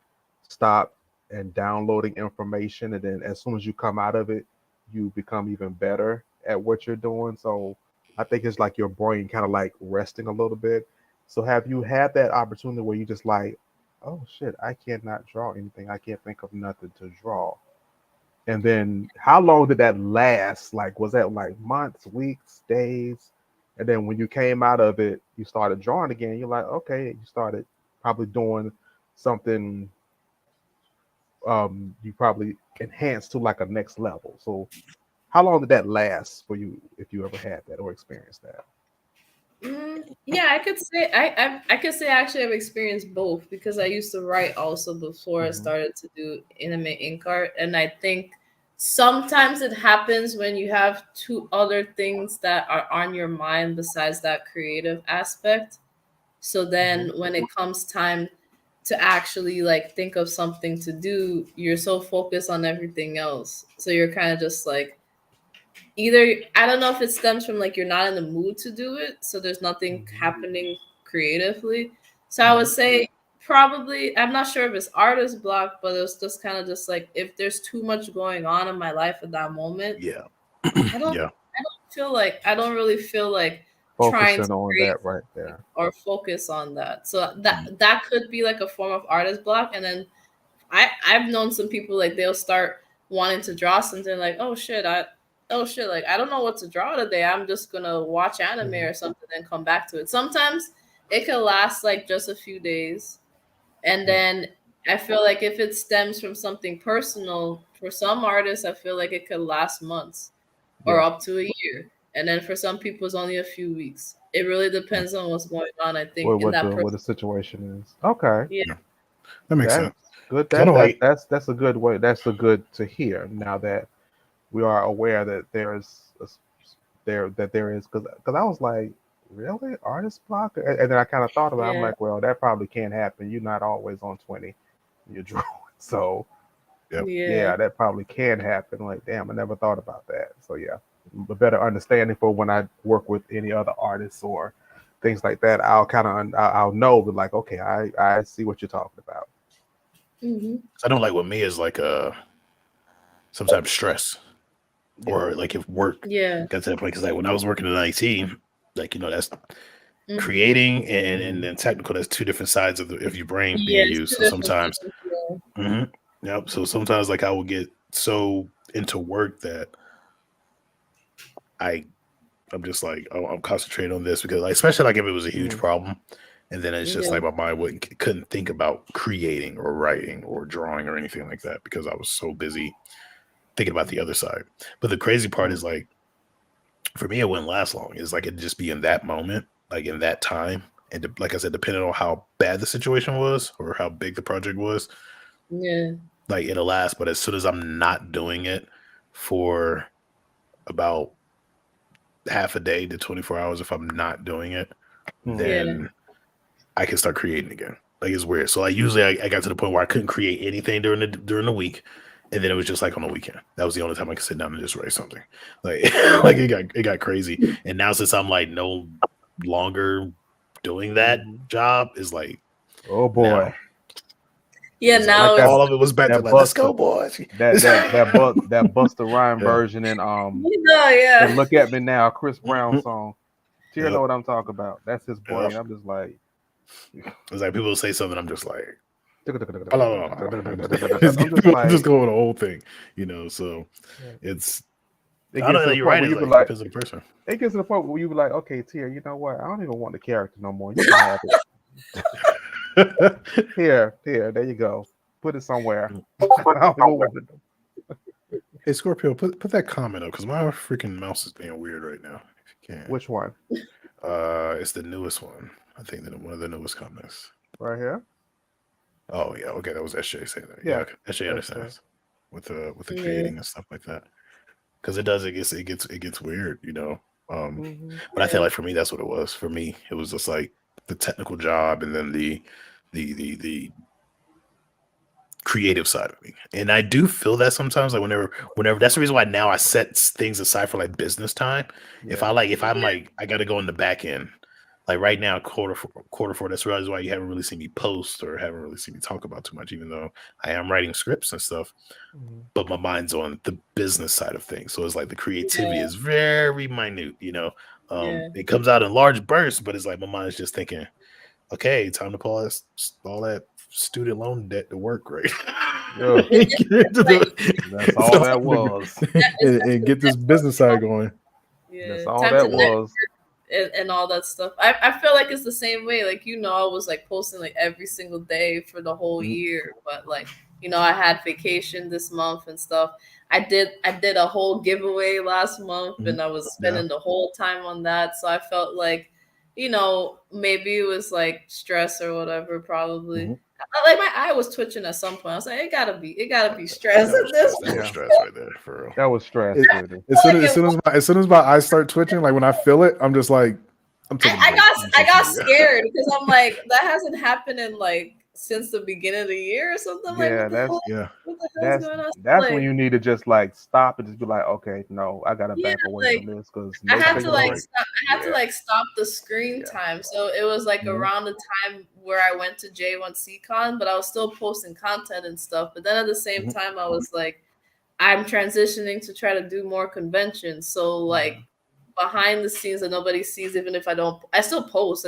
stop and downloading information, and then as soon as you come out of it, you become even better at what you're doing. So I think it's like your brain kind of like resting a little bit. So have you had that opportunity where you just like, oh shit, I cannot draw anything. I can't think of nothing to draw. And then how long did that last? Like, was that like months, weeks, days? And then when you came out of it, you started drawing again. You're like, okay, you started probably doing something you probably enhanced to like a next level. So how long did that last for you if you ever had that or experienced that? Yeah, I could say I could say actually I've experienced both, because I used to write also before I Hmm. started to do anime ink art, and I think sometimes it happens when you have two other things that are on your mind besides that creative aspect. So Hmm. then when it comes time to actually like think of something to do, you're so focused on everything else. So you're kind of just like, either I don't know if it stems from like you're not in the mood to do it, so there's nothing Hmm. happening creatively. So I would Hmm. say probably, I'm not sure if it's artist block, but it's just kind of just like if there's too much going on in my life at that moment, Yeah. I don't Yeah. I don't really feel like trying to Focusing on create that right there. or focus on that. So Mhm. that could be like a form of artist block. And then I've known some people like they'll start wanting to draw something like, oh shit, like I don't know what to draw today. I'm just gonna watch anime Hmm. or something and come back to it. Sometimes it can last like just a few days. And Yeah. then I feel like if it stems from something personal, for some artists, I feel like it could last months or Yeah. up to a year. And then for some people, it's only a few weeks. It really Yeah. depends on what's going on, I think, What in that what person. the situation is. Okay. Yeah. Yeah. That makes That's sense. good. 'Cause I know, like, That's a good way. That's a good to hear. Now that we are aware that there is, because I was like, really artist block, and then I kind of thought about it. I'm Yeah. like, well, that probably can't happen. You're not always on 20 when you're drawing. So yeah. Yeah. yeah, that probably can happen. Like, damn, I never thought about that. So yeah, a better understanding for when I work with any other artists or things like that. I'll kind of I'll know, but like, okay, I see what you're talking about. Hmm. I know, like, with me is like some type of stress. or like if work got to that point. Because like when I was working in IT, like that's creating and then technical. That's two different sides of your brain being used. So sometimes, yep. So sometimes like I will get so into work that I'm just like, oh, I'm concentrating on this because, like, especially like if it was a huge problem, and then it's just like my mind couldn't think about creating or writing or drawing or anything like that because I was so busy thinking about the other side. But the crazy part is like, for me, it wouldn't last long. It's like it'd just be in that moment, like in that time, and like I said, depending on how bad the situation was or how big the project was, like it'll last. But as soon as I'm not doing it for about half a day to 24 hours, if I'm not doing it, then I can start creating again. Like it's weird. So like usually I got to the point where I couldn't create anything during the week, and then it was just like on the weekend. That was the only time I could sit down and just write something. Like like it got crazy. And now since I'm like no longer doing that job, is like, oh boy. Now like all of it was back to like, let's go, boys. That Busta Rhymes version and and Look at Me Now, Chris Brown song. You know what I'm talking about. That's his boy. And I'm just like, it's like people say something, I'm just like, I'm just going the whole thing, so it's I don't know, you're right, it's like depends on the person. It gets to the point where you be like, okay, Tia, you know what? I don't even want the character no more. You can have it. Here, there you go. Put it somewhere. I don't even want it. Hey Scorpio, put that comment up because my freaking mouse is being weird right now. If you can. Which one? It's the newest one. I think that one of the newest comments. Right here. Oh yeah, okay, that was SJ saying that. Yeah, SJ understands with the creating and stuff like that. Because it gets weird, But I feel like for me, that's what it was. For me, it was just like the technical job and then the creative side of me. And I do feel that sometimes, like whenever that's the reason why now I set things aside for like business time. If I'm like I gotta go in the back end. Like right now, quarter four, that's the reason why you haven't really seen me post or haven't really seen me talk about too much, even though I am writing scripts and stuff. But my mind's on the business side of things. So it's like the creativity is very minute, It comes out in large bursts, but it's like my mind's just thinking, okay, time to pull all that student loan debt to work, right? That's all that was. and get this business side going. That's all that was. And all that stuff. I feel like it's the same way. Like, I was like posting like every single day for the whole year. But like, I had vacation this month and stuff. I did a whole giveaway last month and I was spending the whole time on that. So I felt like, maybe it was like stress or whatever, probably. Like my eye was twitching at some point. I was like, it gotta be stress. That was stress right there, for real. That was stress. As soon as my eyes start twitching, like when I feel it, I'm just like, I got scared because I'm like, that hasn't happened in like since the beginning of the year or something. That's when you need to just like stop and just be like, okay, no, I gotta back away from this because I had to stop the screen time. So it was like around the time where I went to J1CCon, but I was still posting content and stuff. But then at the same time, I was like, I'm transitioning to try to do more conventions. So like behind the scenes that nobody sees, even if I still post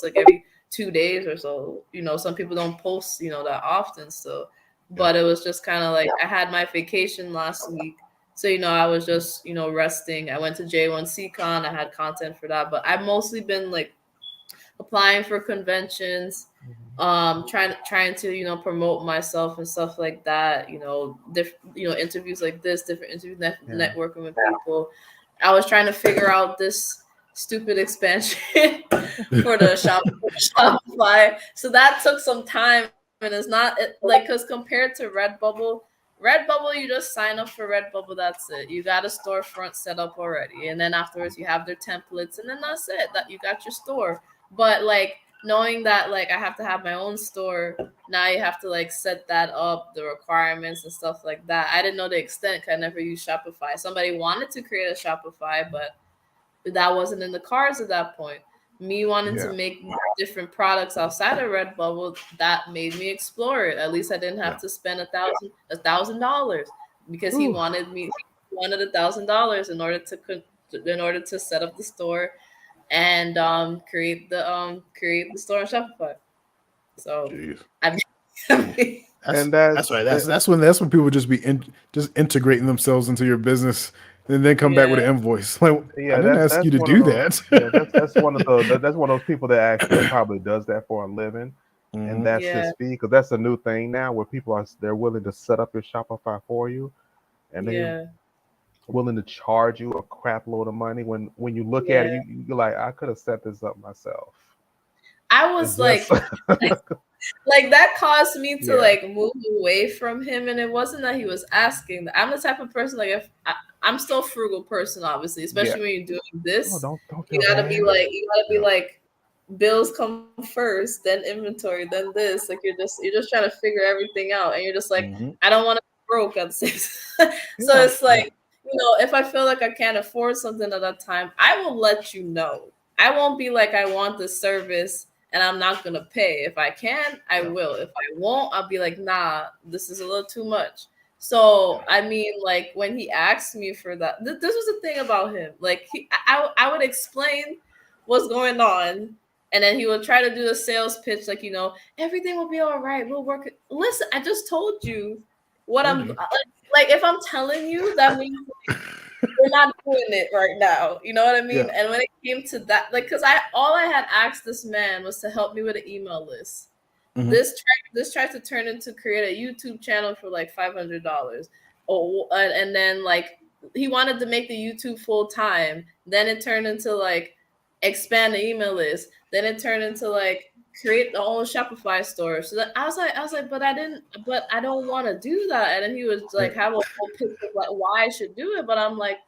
like every 2 days or so. Some people don't post, that often. So, but it was just kind of like I had my vacation last week. So, I was just, resting. I went to J1CCon. I had content for that, but I've mostly been like applying for conventions, trying to, promote myself and stuff like that. Interviews like this, different interviews, networking with people. I was trying to figure out this stupid expansion for the Shopify. So that took some time, and it's not like, because compared to Redbubble, you just sign up for Redbubble. That's it. You got a storefront set up already, and then afterwards you have their templates, and then that's it. That you got your store. But like knowing that like I have to have my own store, now you have to like set that up, the requirements and stuff like that. I didn't know the extent. I never used Shopify. Somebody wanted to create a Shopify, but that wasn't in the cards at that point. Me wanting to make different products outside of Redbubble, that made me explore it. At least I didn't have to spend $1,000 because he wanted me. wanted $1,000 in order to set up the store and create the store on Shopify. So Jeez. I And That's right. That's when people just be just integrating themselves into your business and then come back with an invoice. Like, yeah, I didn't ask you to one of do those. that. Yeah, that's one of those people that actually probably does that for a living, and that's his fee, because that's a new thing now where they're willing to set up your Shopify for you, and they're willing to charge you a crap load of money. When you look at it, you're like, I could have set this up myself. I was like, like that caused me to like move away from him, and it wasn't that he was asking. I'm the type of person like if I'm still a frugal person, obviously, especially when you're doing this. Don't you gotta be like bills come first, then inventory, then this. Like you're just trying to figure everything out, and you're just like, I don't want to be broke at 6. So it's like, if I feel like I can't afford something at that time, I will let you know. I won't be like, I want this service and I'm not gonna pay. If I can, I will. If I won't, I'll be like, nah, this is a little too much. So I mean, like when he asked me for that, this was the thing about him. Like I would explain what's going on, and then he would try to do a sales pitch, like everything will be all right. We'll work it. Listen, I just told you what I'm like. If I'm telling you, that means we're not doing it right now. You know what I mean? And when it came to that, like, because all I had asked this man was to help me with an email list. This tried to turn into create a YouTube channel for like $500. Oh, and then like he wanted to make the YouTube full time. Then it turned into like expand the email list. Then it turned into like create the own Shopify store. So that I was like, but I don't want to do that. And then he was like, have a whole pitch of like why I should do it. But I'm like,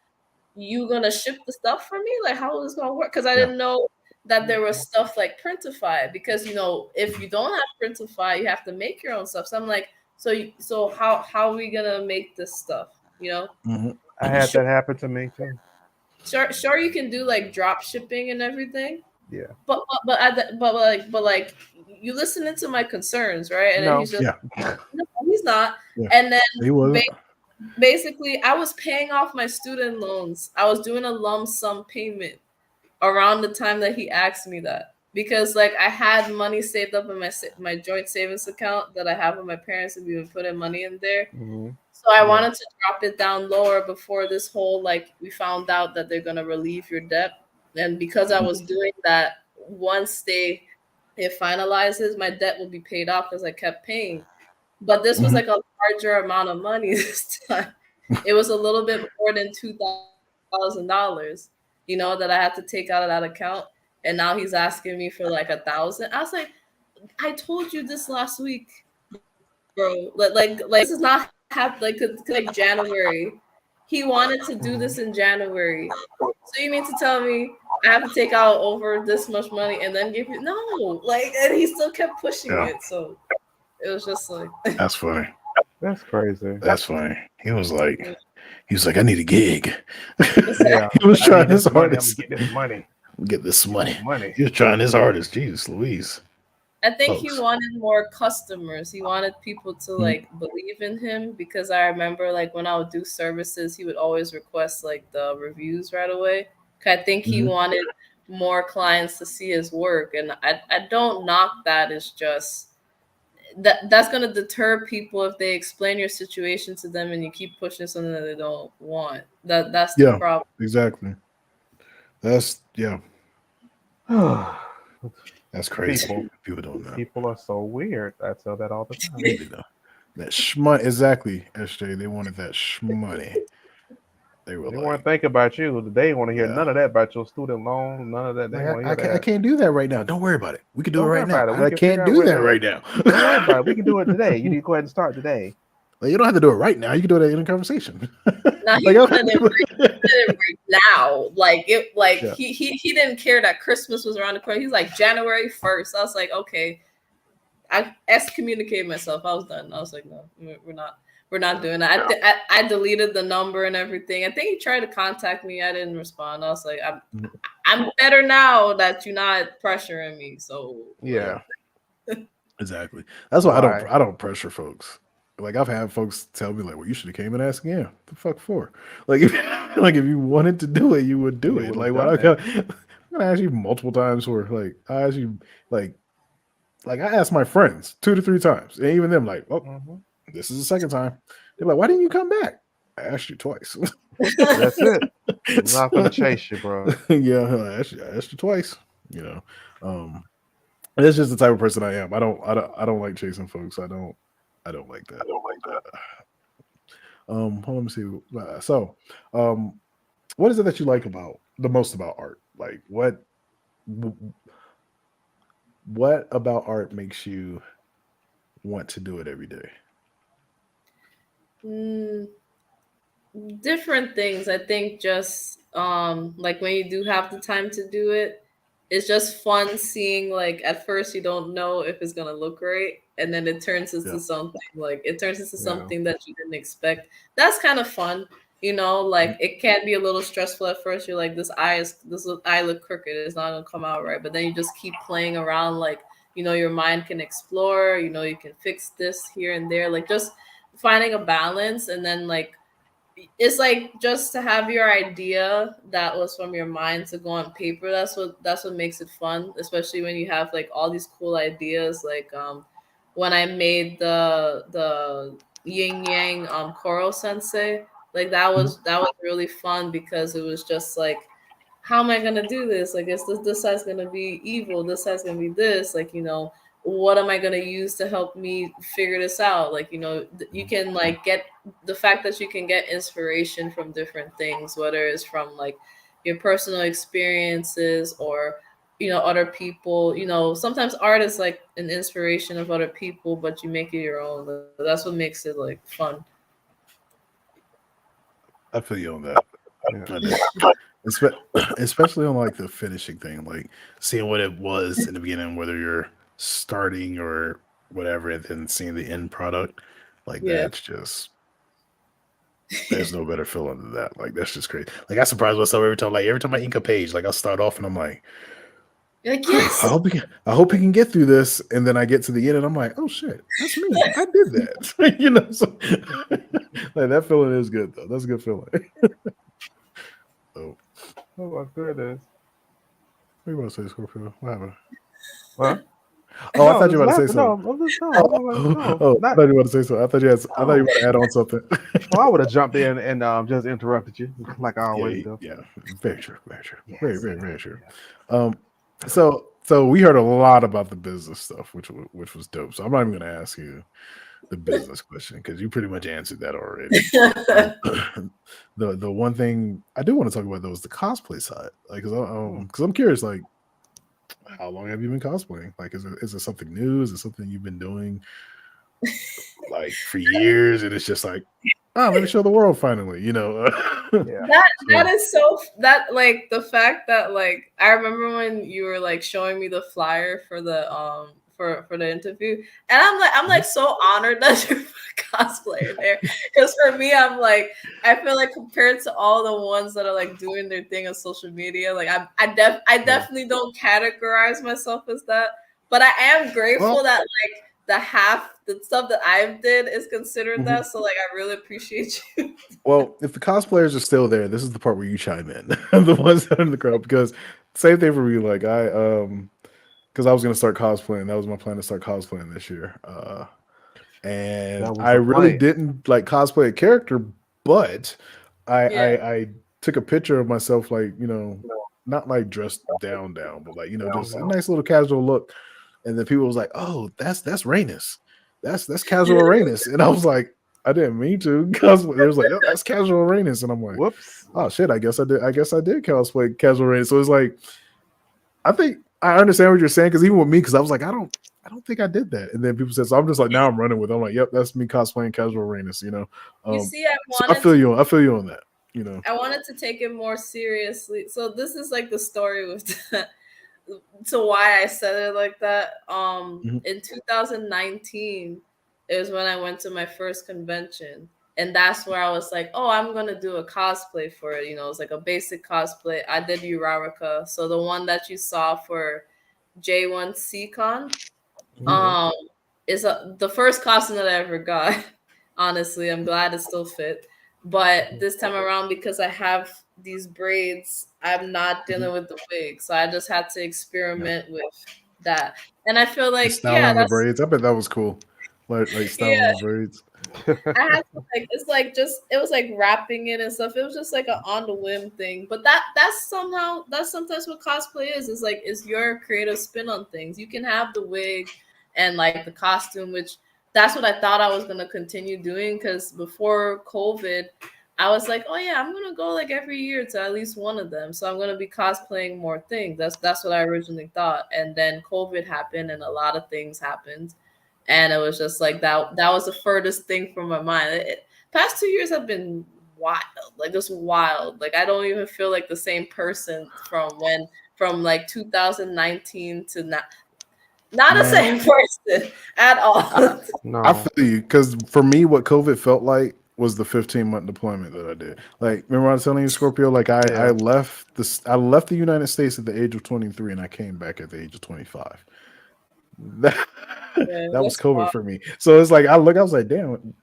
you gonna ship the stuff for me? Like, how is this gonna work? Because I didn't know that there was stuff like Printify. Because if you don't have Printify, you have to make your own stuff. So I'm like, so how are we gonna make this stuff? I had that happen to me too. Sure, you can do like drop shipping and everything. Yeah. But like you listening to my concerns, right? And then he's just no, he's not. Yeah. And then he wasn't. Basically, I was paying off my student loans. I was doing a lump sum payment around the time that he asked me that, because like I had money saved up in my joint savings account that I have with my parents, and we would put in money in there. So I wanted to drop it down lower before this whole like we found out that they're gonna relieve your debt. And because I was doing that, once it finalizes, my debt will be paid off because I kept paying. But this was like a larger amount of money this time. It was a little bit more than $2,000, that I had to take out of that account. And now he's asking me for like $1,000. I was like, I told you this last week, bro. Like this is not like January. He wanted to do this in January. So you mean to tell me I have to take out over this much money and then give you and he still kept pushing it. So it was just like that's funny. That's crazy. That's funny. He was like, I need a gig. Yeah, he was trying his hardest. Get this money. Get this money. He was trying his hardest. Jesus Louise. I think he wanted more customers. He wanted people to like believe in him, because I remember like when I would do services, he would always request like the reviews right away. I think he wanted more clients to see his work, and I don't knock that. It's just that's going to deter people if they explain your situation to them and you keep pushing something that they don't want. That's the problem. Exactly. That's that's crazy. People don't know. People are so weird. I tell that all the time. That shmoney, exactly, SJ. They wanted that shmoney. They want to think about you. They want to hear none of that about your student loan. None of that. I can't do that right now. Don't worry about it. We can do it right now. I can't do that right now. Don't worry about it. We can do it today. You need to go ahead and start today. Like, you don't have to do it right now. You can do it in a conversation. Now he did it right now. He didn't care that Christmas was around the corner. He's like January 1st. I was like, okay. I excommunicated myself. I was done. I was like, no, we're not doing that. I deleted the number and everything. I think he tried to contact me. I didn't respond. I was like, I'm better now that you're not pressuring me. So yeah, exactly. That's why I don't pressure folks. like I've had folks tell me like, "Well, you should have came and asked again." The fuck for? Like, if, like if you wanted to do it, you would do You it. would have Like, why done I that. got? I'm gonna ask you multiple times for like I asked you like I asked my friends 2 to 3 times, and even them like, "Oh, Hmm. this is the second time." They're like, "Why didn't you come back?" I asked you twice. That's it. I'm not gonna So, chase you, bro. yeah, I asked you twice. You know, um, and it's just the type of person I am. I don't like chasing folks. I don't like that. Hold on, let me see. So, um, what is it that you like about the most about art? Like, what about art makes you want to do it every day? Mm, different things. I think just like when you do have the time to do it, it's just fun seeing like at first you don't know if it's gonna look great, and then it turns into Yeah. something like it turns into Yeah. something that you didn't expect. That's kind of fun. Like it can be a little stressful at first. You're like, this eye look crooked. It's not gonna come out right. But then you just keep playing around. Like your mind can explore. You can fix this here and there. Like just finding a balance, and then like it's like just to have your idea that was from your mind to go on paper. That's what makes it fun, especially when you have like all these cool ideas. Like when I made the yin yang Koro sensei, like that was really fun because it was just like, how am I gonna do this? Like, is this side's gonna be evil? This side's gonna be this. Like, what am I gonna use to help me figure this out? Like, you can like get the fact that you can get inspiration from different things, whether it's from like your personal experiences or other people. Sometimes art is like an inspiration of other people, but you make it your own. That's what makes it like fun. I feel you on that. Yeah. I do. Especially on like the finishing thing, like seeing what it was in the beginning, whether you're starting or whatever, and then seeing the end product, like Yeah. that's just there's no better feeling than that. Like that's just crazy. Like I surprise myself every time. Like every time I ink a page, like I'll start off and I'm like, You're like, "Whew, yes. I hope he can get through this," and then I get to the end and I'm like, "Oh shit, that's me. I did that." So like that feeling is good though. That's a good feeling. Oh, Oh my goodness. what you want to say, Scorpio? What happened? What? Oh, I No, thought you just were about to say laughing. No, something. I'm just no. I'm like, Oh, no, I not thought you were about to say something. I thought you no. were to add on something. Oh, I would have jumped in and just interrupted you like I always Yeah, do. yeah, very true, very true, very, Yes, very, yes, very true. yes. Um, so we heard a lot about the business stuff, which was dope. So I'm not even going to ask you the business question because you pretty much answered that already. Um, the one thing I do want to talk about though is the cosplay side, like Hmm. because I'm curious, like how long have you been cosplaying? Like, is it something new? Is it something you've been doing like for years, and it's just like, oh, let me show the world finally, Yeah. That So, is so that like the fact that like I remember when you were like showing me the flyer for the for the interview, and I'm like mhm. so honored that you're a cosplayer there, because for me I'm like I feel like compared to all the ones that are like doing their thing on social media, like I Yeah. definitely don't categorize myself as that, but I am grateful Well, that like the stuff that I've did is considered mhm. that, so like I really appreciate you. Well, if the cosplayers are still there, this is the part where you chime in, the ones that are in the crowd, because same thing for me. Like because I was gonna start cosplaying. That was my plan to start cosplaying this year. And That was I the really plan. didn't like cosplay a character, but Yeah. I took a picture of myself, like not like dressed down, but like just a Hmm. nice little casual look. And then people was like, "Oh, that's Rainus, that's casual Rainus," and I was like, "I didn't mean to cosplay." They was like, "Oh, that's casual Rainus," and I'm like, Whoops. "Oh shit, I guess I did. I guess I did cosplay casual Rainus." So it's like I think I understand what you're saying because even with me, because I was like, I don't think I did that. And then people said, so I'm just like, now I'm running with it. I'm like, yep, that's me cosplaying casual Rainus. You see, I So I wanted feel to you on that. I wanted to take it more seriously. So this is like the story with to why I said it like that. Mhm. In 2019, it was when I went to my first convention. And that's where I was like, oh, I'm gonna do a cosplay for it. It's like a basic cosplay. I did Uraraka. So the one that you saw for J1 CCon Mhm. Hmm. um is the first costume that I ever got. Honestly, I'm glad it still fit. But this time around, because I have these braids, I'm not dealing with the wig. So I just had to Yeah. experiment with that. And I feel The like, yeah, styling the that's, braids. I bet that was cool. Like yeah, styling the braids. I had to like it's like just it was like wrapping it and stuff. It was just like a on the whim thing. But that's sometimes what cosplay is. It's like it's your creative spin on things. You can have the wig and like the costume, which that's what I thought I was gonna continue doing because before COVID, I was like, oh yeah, I'm gonna go like every year to at least one of them. So I'm gonna be cosplaying more things. That's what I originally thought. And then COVID happened and a lot of things happened and it was just like that was the furthest thing from my mind. Past 2 years have been wild, like just wild. Like I don't even feel like the same person from like 2019 to now. Not the Man, same person at I, all. I No. feel you because for me, what COVID felt like was the 15-month deployment that I did. Like, remember I was telling you, Scorpio? Like, I Yeah. left the United States at the age of 23, and I came back at the age of 25. That, Yeah, that was that's COVID wild. for me. So it's like I was like, damn,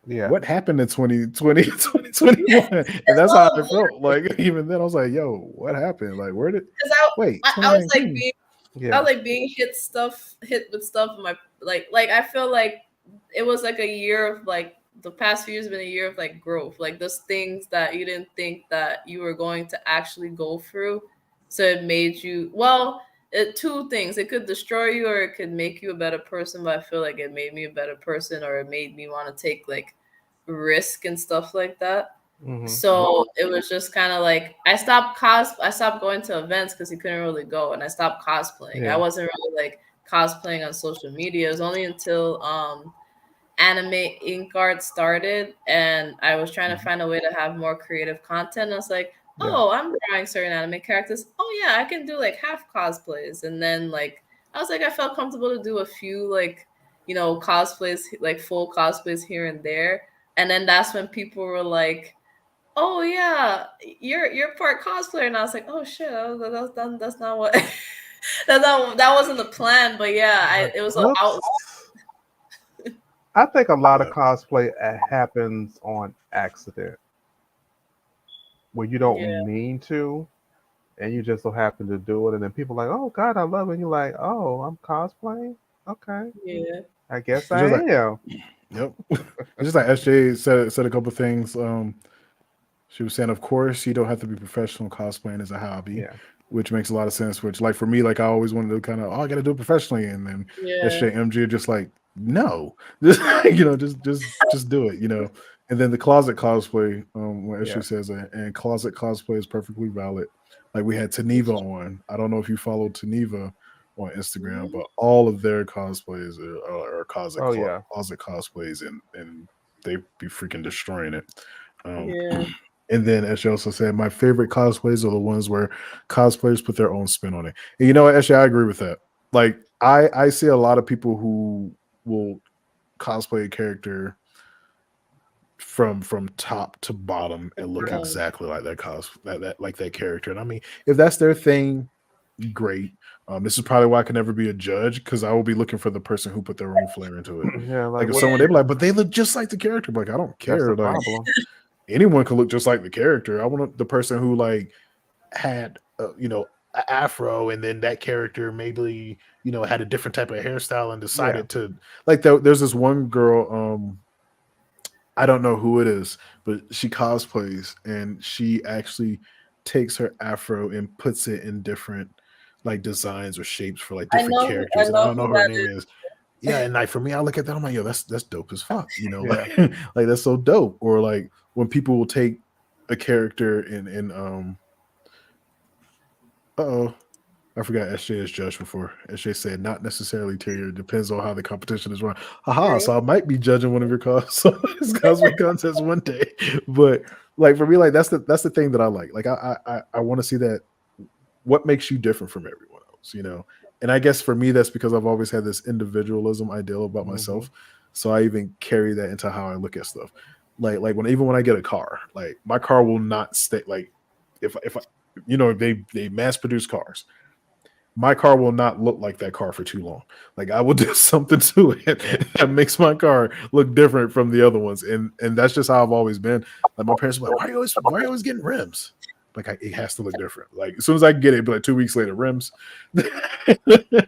Yeah. what happened in 2020, 2021? And that's how I felt. Like even then, I was like, yo, what happened? Like, where did Because wait, I was like 2019? Yeah. being hit with stuff in my like I feel like it was like a year of like the past few years have been a year of like growth, like those things that you didn't think that you were going to actually go through. So it made you two things. It could destroy you or it could make you a better person, but I feel like it made me a better person or it made me want to take like risk and stuff like that. Hmm. So it was just kind of like I stopped going to events because you couldn't really go, and I stopped cosplaying. I Yeah. wasn't really like cosplaying on social media. It was only until Anime Ink Art started, and I was trying to Mhm. find a way to have more creative content. I was like, Yeah. oh, I'm drawing certain anime characters. Oh yeah, I can do like half cosplays, and then like I was like, I felt comfortable to do a few like cosplays, like full cosplays here and there, and then that's when people were like, oh yeah, you're part cosplayer, and I was like, oh shit, that's not what that wasn't the plan, but yeah, it was an outlet. Whoops. I think a lot of Yeah. cosplay happens on accident where you Yeah, don't mean to, and you just so happen to do it, and then people are like, "Oh God, I love it." And you're like, "Oh, I'm cosplaying. Okay, yeah, I guess It's I just like, am." yep. It's just like SJ said a couple things. She was saying, of course, you don't have to be professional. Cosplaying is a hobby, Yeah. which makes a lot of sense. Which, like for me, like I always wanted to kind of, oh, I got to do it professionally, and then yeah. SJMG are just like, no, just just do it, And then the closet cosplay, when Yeah. SJ says that, and closet cosplay is perfectly valid. Like we had Taneva on. I don't know if you followed Taneva on Instagram, but all of their cosplays are Oh yeah. closet cosplays, and they be freaking destroying it. Um, Yeah. and then, as she also said, my favorite cosplays are the ones where cosplayers put their own spin on it. And you know what? Actually, I agree with that. Like, I see a lot of people who will cosplay a character from top to bottom and look Yeah. exactly like that like that character. And I mean, if that's their thing, great. This is probably why I can never be a judge because I will be looking for the person who put their own flair into it. Yeah. Like Like if what? someone they be like, but they look just like the character. But like, I don't That's the care. Like problem. anyone can look just like the character. I want the person who like had a afro and then that character maybe had a different type of hairstyle and Yeah. decided to like there's this one girl I don't know who it is, but she cosplays and she actually takes her afro and puts it in different like designs or shapes for like different I characters, and I know don't know who who her that name is. Yeah, and like for me, I look at that, I'm like, yo, that's dope as fuck, Yeah. like like that's so dope. Or like when people will take a character in uh-oh, I forgot SJ is judged before. SJ said not necessarily tier, depends on how the competition is run. Haha, is. so I might be judging one of your cosplay contests one day. But like for me, like that's the thing that I like. Like I want to see that what makes you different from everyone else. And I guess for me, that's because I've always had this individualism ideal about Hmm. myself. So I even carry that into how I look at stuff. Like when I get a car, like my car will not stay like if I, they mass produce cars, my car will not look like that car for too long. Like I will do something to it that makes my car look different from the other ones, and that's just how I've always been. Like my parents were like, why are you always getting rims? Like it has to look different. Like as soon as I get it, but like 2 weeks later, rims,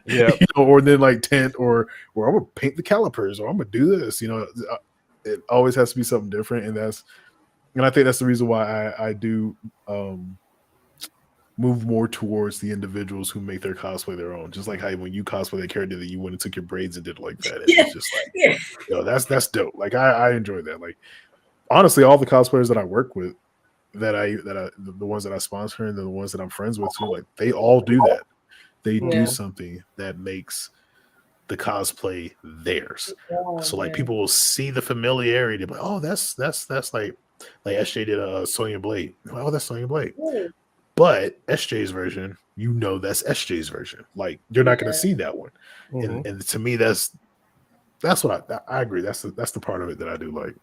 Yeah. or then like tint, or I'm gonna paint the calipers, or I'm gonna do this. It always has to be something different, and I think that's the reason why I do move more towards the individuals who make their cosplay their own. Just like how when you cosplay the character that you went and took your braids and did it like that. And Yeah. it's just like, that's dope. Like I enjoy that. Like honestly, all the cosplayers that I work with, the ones that I sponsor and the ones that I'm friends with too, like they all do that. They do something that makes the cosplay theirs. So like people will see the familiarity, but oh, that's like SJ did a Sonya Blade. Oh, that's Sonya Blade. But SJ's version, that's SJ's version. Like you're not going to see that one, and to me, that's what I agree. That's the part of it that I do like.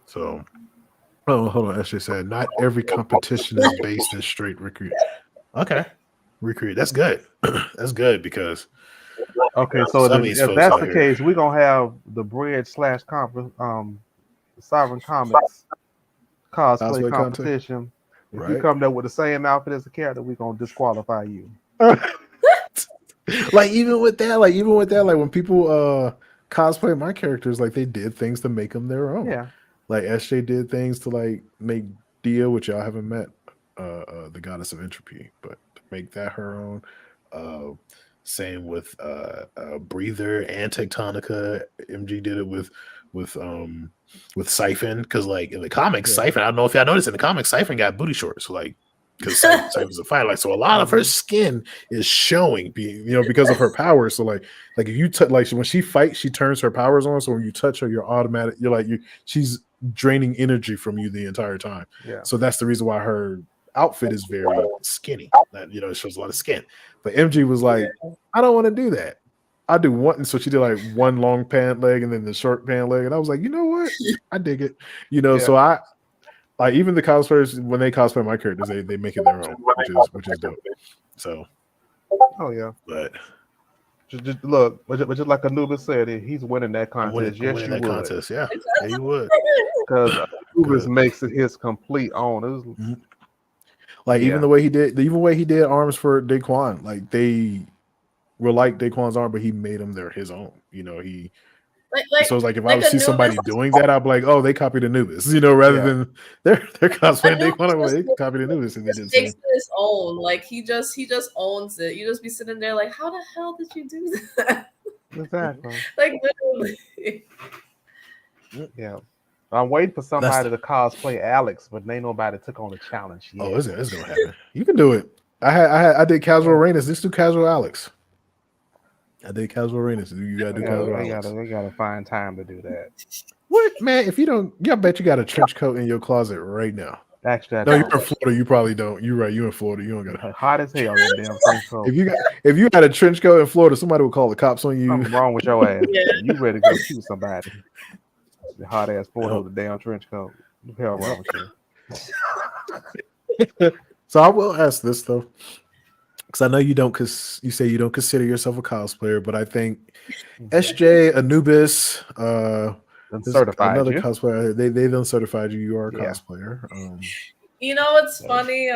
So, hold on. SJ said not every competition is based in straight recruit. Okay, recruit. That's good. That's good because Okay, so if that's the case, we're gonna have the Bread / conference Sovereign Comics cosplay competition. If you come there with the same outfit as the character, we're gonna disqualify you. like even with that, like when people cosplay my characters, like they did things to make them their own. Yeah. Like SJ did things to like make Dia, which y'all haven't met, the goddess of entropy, but to make that her own. Same with Breather and Tectonica. MG did it with Siphon, because like in the comics, Siphon, I don't know if y'all noticed, in the comics, Siphon got booty shorts, like because Siphon's a fighter, like so a lot of her skin is showing, because of her powers. So like if you like when she fights, she turns her powers on. So when you touch her, she's draining energy from you the entire time. Yeah. So that's the reason why her outfit is very skinny. That it shows a lot of skin. But MG was like, I don't want to do that. I do one. So she did like one long pant leg and then the short pant leg. And I was like, you know what? I dig it. So I like even the cosplayers, when they cosplay my characters, they make it their own, which is dope. So oh yeah. But just look, but just like Anubis said, he's winning that contest. Yes, you would. Contest, yeah, you would. Because Anubis makes it his complete own. Like even the way he did arms for Daquan, like they were like Daquan's arm, but he made them his own. He. So it's like if I would see somebody doing that, I'd be like, "Oh, they copied Anubis," rather than they're cosplaying Daquan. They copied Anubis and they did makes it his own. Like he just owns it. You just be sitting there like, how the hell did you do that? Exactly. Like literally. Yeah. I'm waiting for somebody to cosplay Alex, but ain't nobody took on the challenge yet. Oh, it's gonna happen. You can do it. I did casual Rainas. Let's do casual Alex. I did casual Rainas. You gotta do casual Alex. They gotta find time to do that. What, man? If you don't, I bet you got a trench coat in your closet right now. Actually, no, you're in Florida. You probably don't. You're right. You're in Florida. You don't got hot as hell. That damn trench coat. If you got a trench coat in Florida, somebody will call the cops on you. Something wrong with your ass. You ready to go shoot somebody? The hot ass Florida with a damn trench coat. What the hell wrong with you? So I will ask this though, because I know you don't, because you say you don't consider yourself a cosplayer, but I think SJ, Anubis, certified another you. cosplayer. They done certified you. You are a cosplayer. You know what's funny?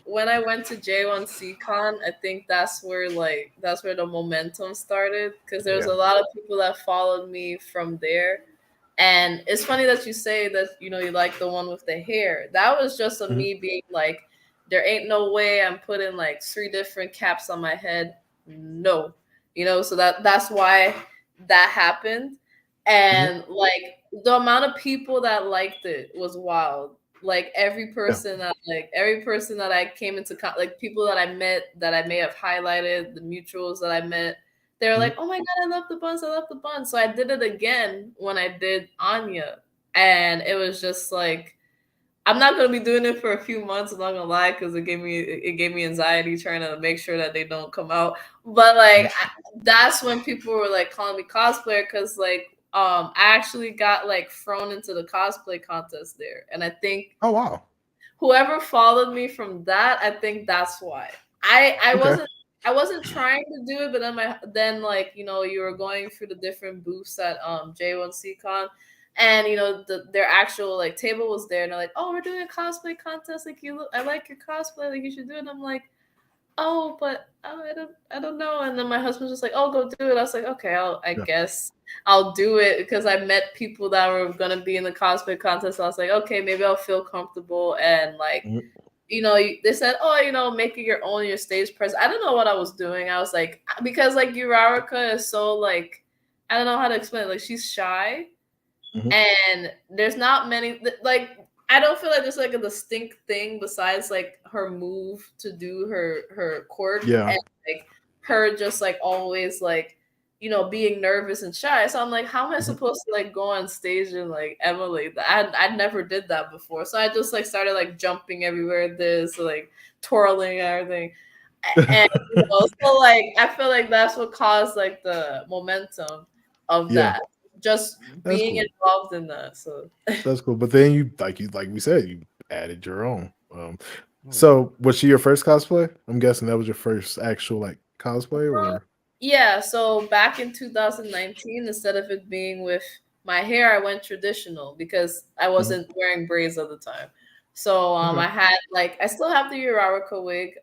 When I went to J1CCon, I think that's where the momentum started, because there was a lot of people that followed me from there. And it's funny that you say that, you like the one with the hair. That was just me being like, there ain't no way I'm putting like 3 different caps on my head. No. So that's why that happened. And like the amount of people that liked it was wild. Like every person that I came into like people that I met that I may have highlighted, the mutuals that I met, they're like, oh my God, I love the buns. I love the buns. So I did it again when I did Anya. And it was just like, I'm not going to be doing it for a few months. I'm not going to lie, because it gave me anxiety trying to make sure that they don't come out. But like, that's when people were like calling me cosplayer, because like, I actually got like thrown into the cosplay contest there. And I think, oh wow, whoever followed me from that, I think that's why. I wasn't I wasn't trying to do it, but then like you were going through the different booths at J1C Con, and their actual like table was there, and they're like, oh, we're doing a cosplay contest. Like I like your cosplay. Like you should do it. And I'm like, oh, but I don't know. And then my husband's just like, oh, go do it. I was like, okay, I guess I'll do it, because I met people that were gonna be in the cosplay contest. So I was like, okay, maybe I'll feel comfortable, and like. They said, oh, make it your own, your stage presence. I don't know what I was doing. I was like, because like Uraraka is so like, I don't know how to explain it. Like she's shy, and there's not many, like, I don't feel like there's like a distinct thing besides like her move to do her quirk, Yeah. and like her just like always like being nervous and shy. So I'm like, how am I supposed to like go on stage and like emulate that? I never did that before, so I just like started like jumping everywhere, like twirling and everything, and so like I feel like that's what caused like the momentum of Yeah. that, just That's being cool. involved in that. So That's cool. But then like we said, you added your own. So was she your first cosplay? I'm guessing that was your first actual like cosplay, or yeah, so back in 2019, instead of it being with my hair, I went traditional because I wasn't wearing braids at the time. So I had like, I still have the Uraraka wig.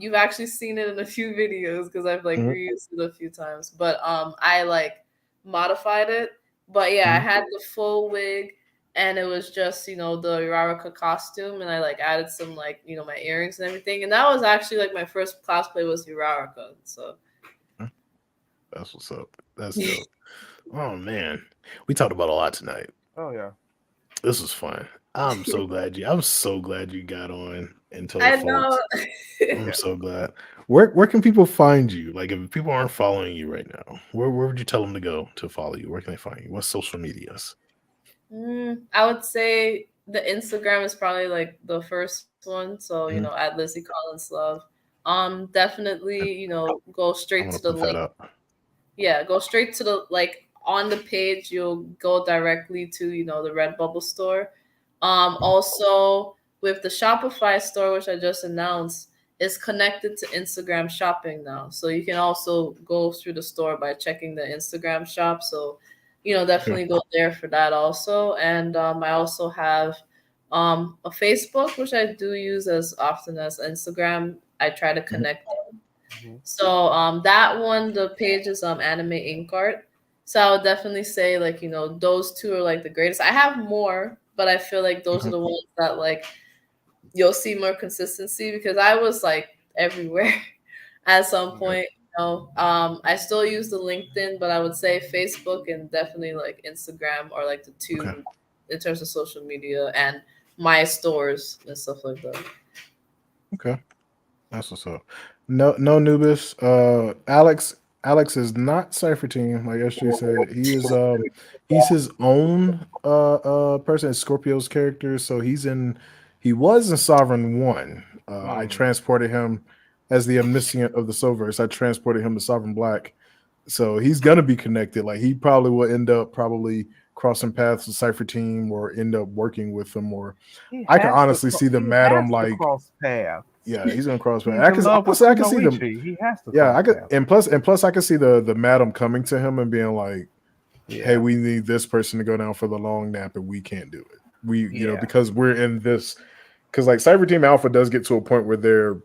You've actually seen it in a few videos because I've like reused it a few times. But I like modified it. But yeah, I had the full wig, and it was just the Uraraka costume, and I like added some like my earrings and everything. And that was actually like my first cosplay was Uraraka. So that's what's up. That's dope. Oh man, we talked about a lot tonight. Oh yeah. This was fun. I'm so glad you got on and told I folks. know. I'm so glad. Where can people find you? Like if people aren't following you right now, where would you tell them to go to follow you? Where can they find you? What social medias? I would say the Instagram is probably like the first one. So, Mhm. at Lizzy Collins Love. Definitely, go I'm straight gonna to the put that link. up. Yeah, go straight to the like on the page, you'll go directly to, the Redbubble store. Also with the Shopify store, which I just announced, is connected to Instagram shopping now. So you can also go through the store by checking the Instagram shop. So, Okay. definitely go there for that also. And I also have a Facebook, which I do use as often as Instagram. I try to Mhm. connect. So that one, the page is AnimeInkArt. So I would definitely say like, those two are like the greatest. I have more, but I feel like those are Mhm. the ones that like you'll see more consistency, because I was like everywhere at some Yeah. point. I still use the LinkedIn, but I would say Facebook and definitely like Instagram are like the Okay. two in terms of social media and my stores and stuff like that. Okay. That's what's up. No Nubis. Alex is not Cypher Team, like SJ said. He's his own person, Scorpio's character. So he was in Sovereign One. I transported him as the omniscient of the Soulverse. I transported him to Sovereign Black. So he's gonna be connected. Like he probably will end up probably crossing paths with Cypher Team or end up working with them, or I can honestly see the He Madam has to like cross paths. yeah, he's gonna cross paths. He's in love with Honestly I can see them. Kunoichi. He has to Yeah, cross I could, paths. and plus I can see the madam coming to him and being like, "Hey, Yeah. we need this person to go down for the long nap, and we can't do it. Yeah. Because we're in this, because like Cyber Team Alpha does get to a point where they're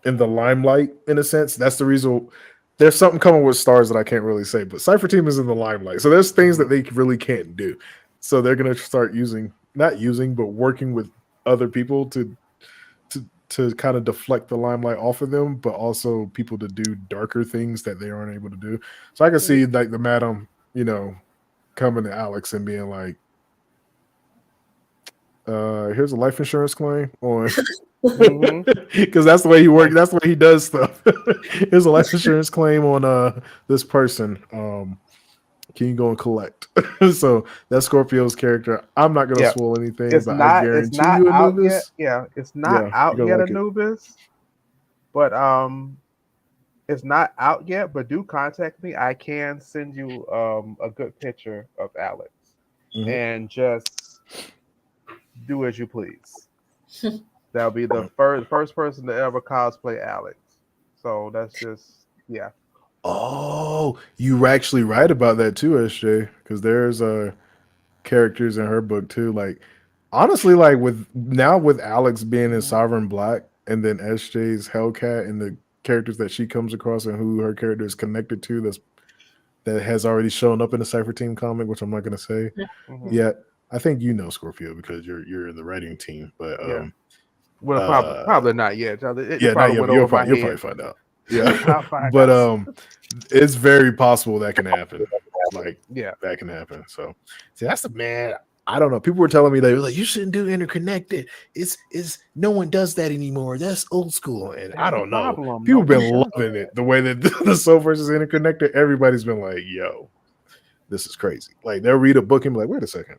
in the limelight in a sense. That's the reason. There's something coming with stars that I can't really say, but Cypher Team is in the limelight, so there's things that they really can't do. So they're gonna start not using, but working with other people to kind of deflect the limelight off of them, but also people to do darker things that they aren't able to do. So I can see like the madam, coming to Alex and being like, here's a life insurance claim on because that's the way he works, that's the way he does stuff. Here's a life insurance claim on this person. Can you go and collect? So that's Scorpio's character. I'm not gonna Yeah. spoil anything, It's but I not it's guarantee not you out yet. Anubis. Yeah, it's not Yeah, you're out gonna yet, like it. Anubis. But it's not out yet, but do contact me. I can send you a good picture of Alex. Mhm. And just do as you please. That'll be the first person to ever cosplay Alex. So that's just yeah. Oh, you were actually right about that too, SJ. Because there's characters in her book too. Like honestly, like with Alex being in Sovereign Black, and then SJ's Hellcat, and the characters that she comes across and who her character is connected to, that has already shown up in the Cypher Team comic, which I'm not going to say Mhm. yet. I think you know Scorpio because you're in the writing team, but Yeah. Well, uh, probably not yet. It yeah, not probably yet. went But you'll over my probably you'll head. probably find out. Yeah, I'll find but out. it's very possible that can happen. Like Yeah. that can happen. So see, that's the man. I don't know. People were telling me they were like, you shouldn't do interconnected. It's no one does that anymore. That's old school. And I That's the don't know. problem. People have been Nobody does loving that. it. The way that the Soul versus interconnected, everybody's been like, yo, this is crazy. Like they'll read a book and be like, wait a second.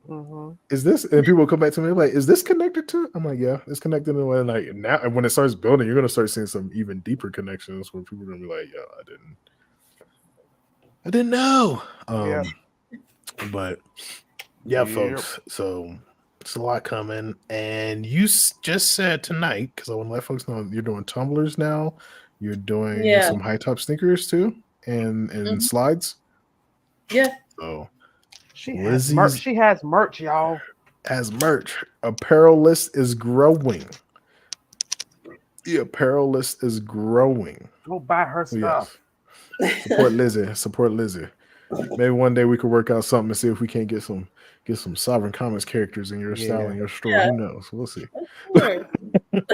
Mhm. Is this, and people will come back to me like, is this connected to? I'm like, yeah, it's connected in a way. Like now, and when it starts building, you're gonna start seeing some even deeper connections where people are gonna be like, yeah, I didn't know. Yeah. But yeah, Yep. folks. So it's a lot coming, and you just said tonight because I want to let folks know you're doing tumblers now. You're doing Yeah. some high top sneakers too, and Mhm. slides. Yeah. So She has merch. Lizzy's She has merch, y'all. has merch. Apparel list is growing. The apparel list is growing. Go buy her So stuff. yes, support Lizzy. Support Lizzy. Maybe one day we could work out something and see if we can't get some Sovereign Comics characters in your style in your store. Yeah. Who knows? We'll see. Sure.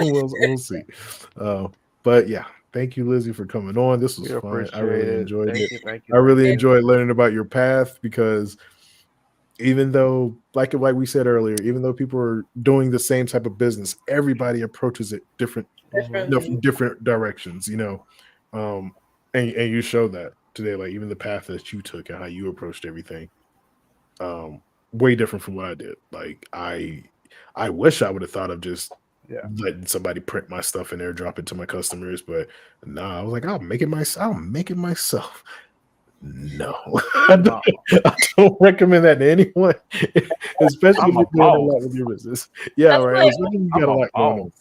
we'll see. But yeah, thank you, Lizzy, for coming on. This was We fun. I appreciate really it. enjoyed Thank it. you. Thank you. I really you. enjoyed learning about your path because even though, like we said earlier, even though people are doing the same type of business, everybody approaches it different, Differently. from different directions. And you showed that today. Like even the path that you took and how you approached everything, way different from what I did. Like I wish I would have thought of just Yeah. letting somebody print my stuff and airdrop it to my customers, but nah, I was like, I'll make it myself. No, No. I don't recommend that to anyone, especially I'm if a you're doing a lot boss. with your business. Yeah, That's right. like Especially if you I'm got a a lot going on.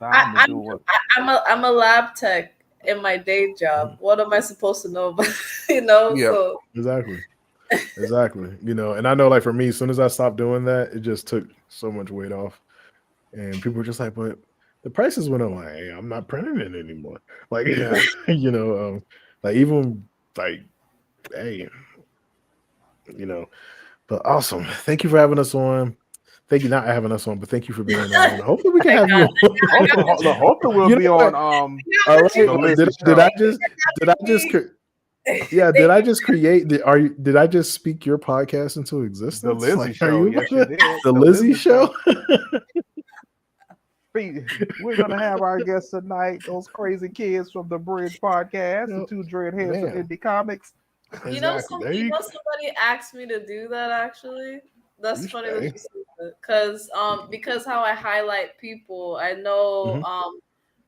boss. I'm gonna do it. I'm a lab tech in my day job. What am I supposed to know about? You know, Yeah. so Exactly. And I know, like for me, as soon as I stopped doing that, it just took so much weight off. And people were just like, but the prices went up. Like, hey, I'm not printing it anymore. Like, Yeah. like even like, hey, you know, but awesome. Thank you for having us on. Thank you not having us on, but thank you for being on. Hopefully we can I have you got on. Hopefully we'll You be know what? on All right. the Lizzy Did show. I just did I just create did I just speak your podcast into existence? The Lizzy Like, are show. you Yes, you did. the Lizzy show? We're gonna have our guests tonight, those crazy kids from the Bridge Podcast, the Yep. two dreadheads from Man. Indie Comics. You know, Exactly. There you go. somebody asked me to do that. Actually, that's You funny say. that you said that because how I highlight people. I know Mhm.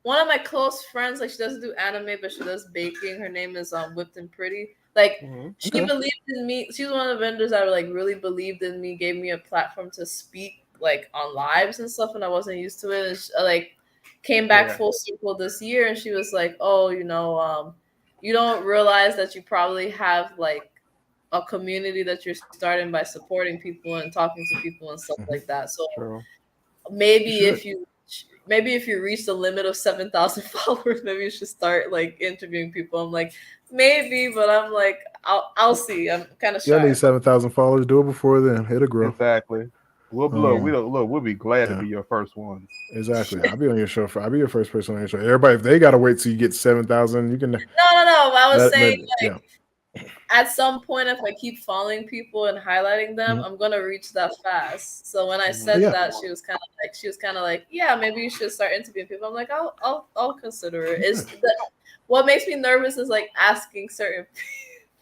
one of my close friends, like she doesn't do anime, but she does baking. Her name is Whipped and Pretty. Like she Okay. believed in me. She's one of the vendors that like really believed in me, gave me a platform to speak like on lives and stuff, and I wasn't used to it. And she, like came back full circle this year, and she was like, "Oh, you don't realize that you probably have like a community that you're starting by supporting people and talking to people and stuff like that. So True. maybe if you reach the limit of 7,000 followers, maybe you should start like interviewing people. I'm like, maybe, but I'm like, I'll see. I'm kind of You don't shy. need 7,000 followers. Do it before then. It'll grow. Exactly. We'll we'll be glad to be your first ones. Exactly. I'll be on your show. I'll be your first person on your show. Everybody, if they gotta wait till you get 7,000, you can. No. I was saying yeah. At some point, if I keep following people and highlighting them, I'm gonna reach that fast. So when I said that, she was kind of like, yeah, maybe you should start interviewing people. I'm like, I'll consider it. What makes me nervous is like asking certain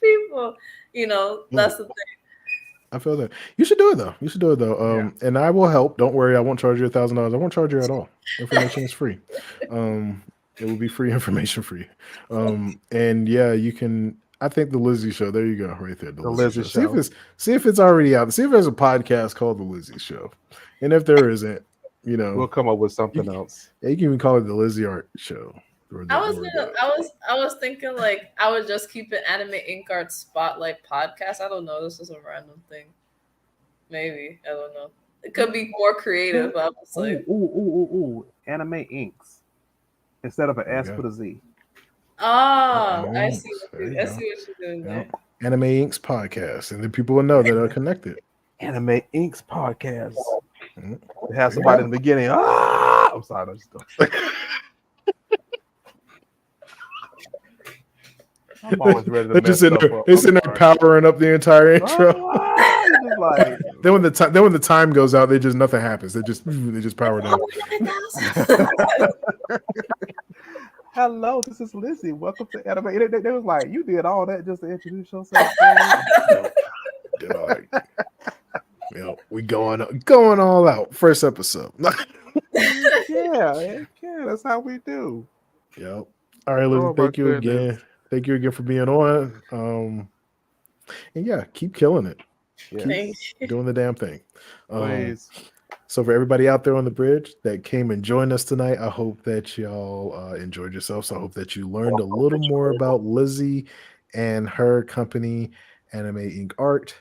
people. That's the thing. I feel that you should do it though. And I will help. Don't worry. I won't charge you $1,000. I won't charge you at all. Information is free. It will be free information for you. And yeah, you can. I think the Lizzy show. There you go, right there. The Lizzy show. See if it's already out. See if there's a podcast called the Lizzy Show. And if there isn't, we'll come up with something else. Yeah, you can even call it the Lizzy Art Show. I was thinking like I would just keep it Anime Ink Art Spotlight podcast. I don't know. This is a random thing. Maybe I don't know. It could be more creative. I was like, Ooh. Anime Inks. Instead of an There you S, go. put a Z. oh, Anime I Inks. see. There you I go. see what you're doing there. Yep. Anime Inks podcast, and then people will know that are connected. Anime Inks podcast. Mhm. They have somebody in the beginning. Ah! I'm sorry. I'm just I'm always ready to They're mess just in stuff there, up. they're sitting there powering up the entire intro. It's just like, then when the time goes out, they just nothing happens. They just power down. hello, this is Lizzy. Welcome to Anime. They was like, you did all that just to introduce yourself. We going all out. First episode. yeah, that's how we do. Yep. All right, Lizzy. Oh, my Thank you goodness. again. Thank you again for being on. And yeah, keep killing it. Yes. Keep doing the damn thing. Please. So for everybody out there on the bridge that came and joined us tonight, I hope that y'all enjoyed yourselves. I hope that you learned a little more about Lizzy and her company, Anime Ink Art.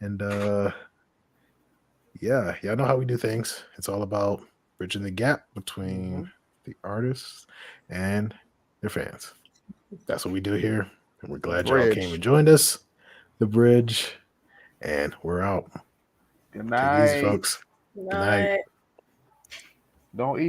And yeah, y'all know how we do things. It's all about bridging the gap between the artists and their fans. That's what we do here. And we're glad y'all came and joined us. The bridge. And we're out. Good Take it easy, night. folks. Good night. Don't eat.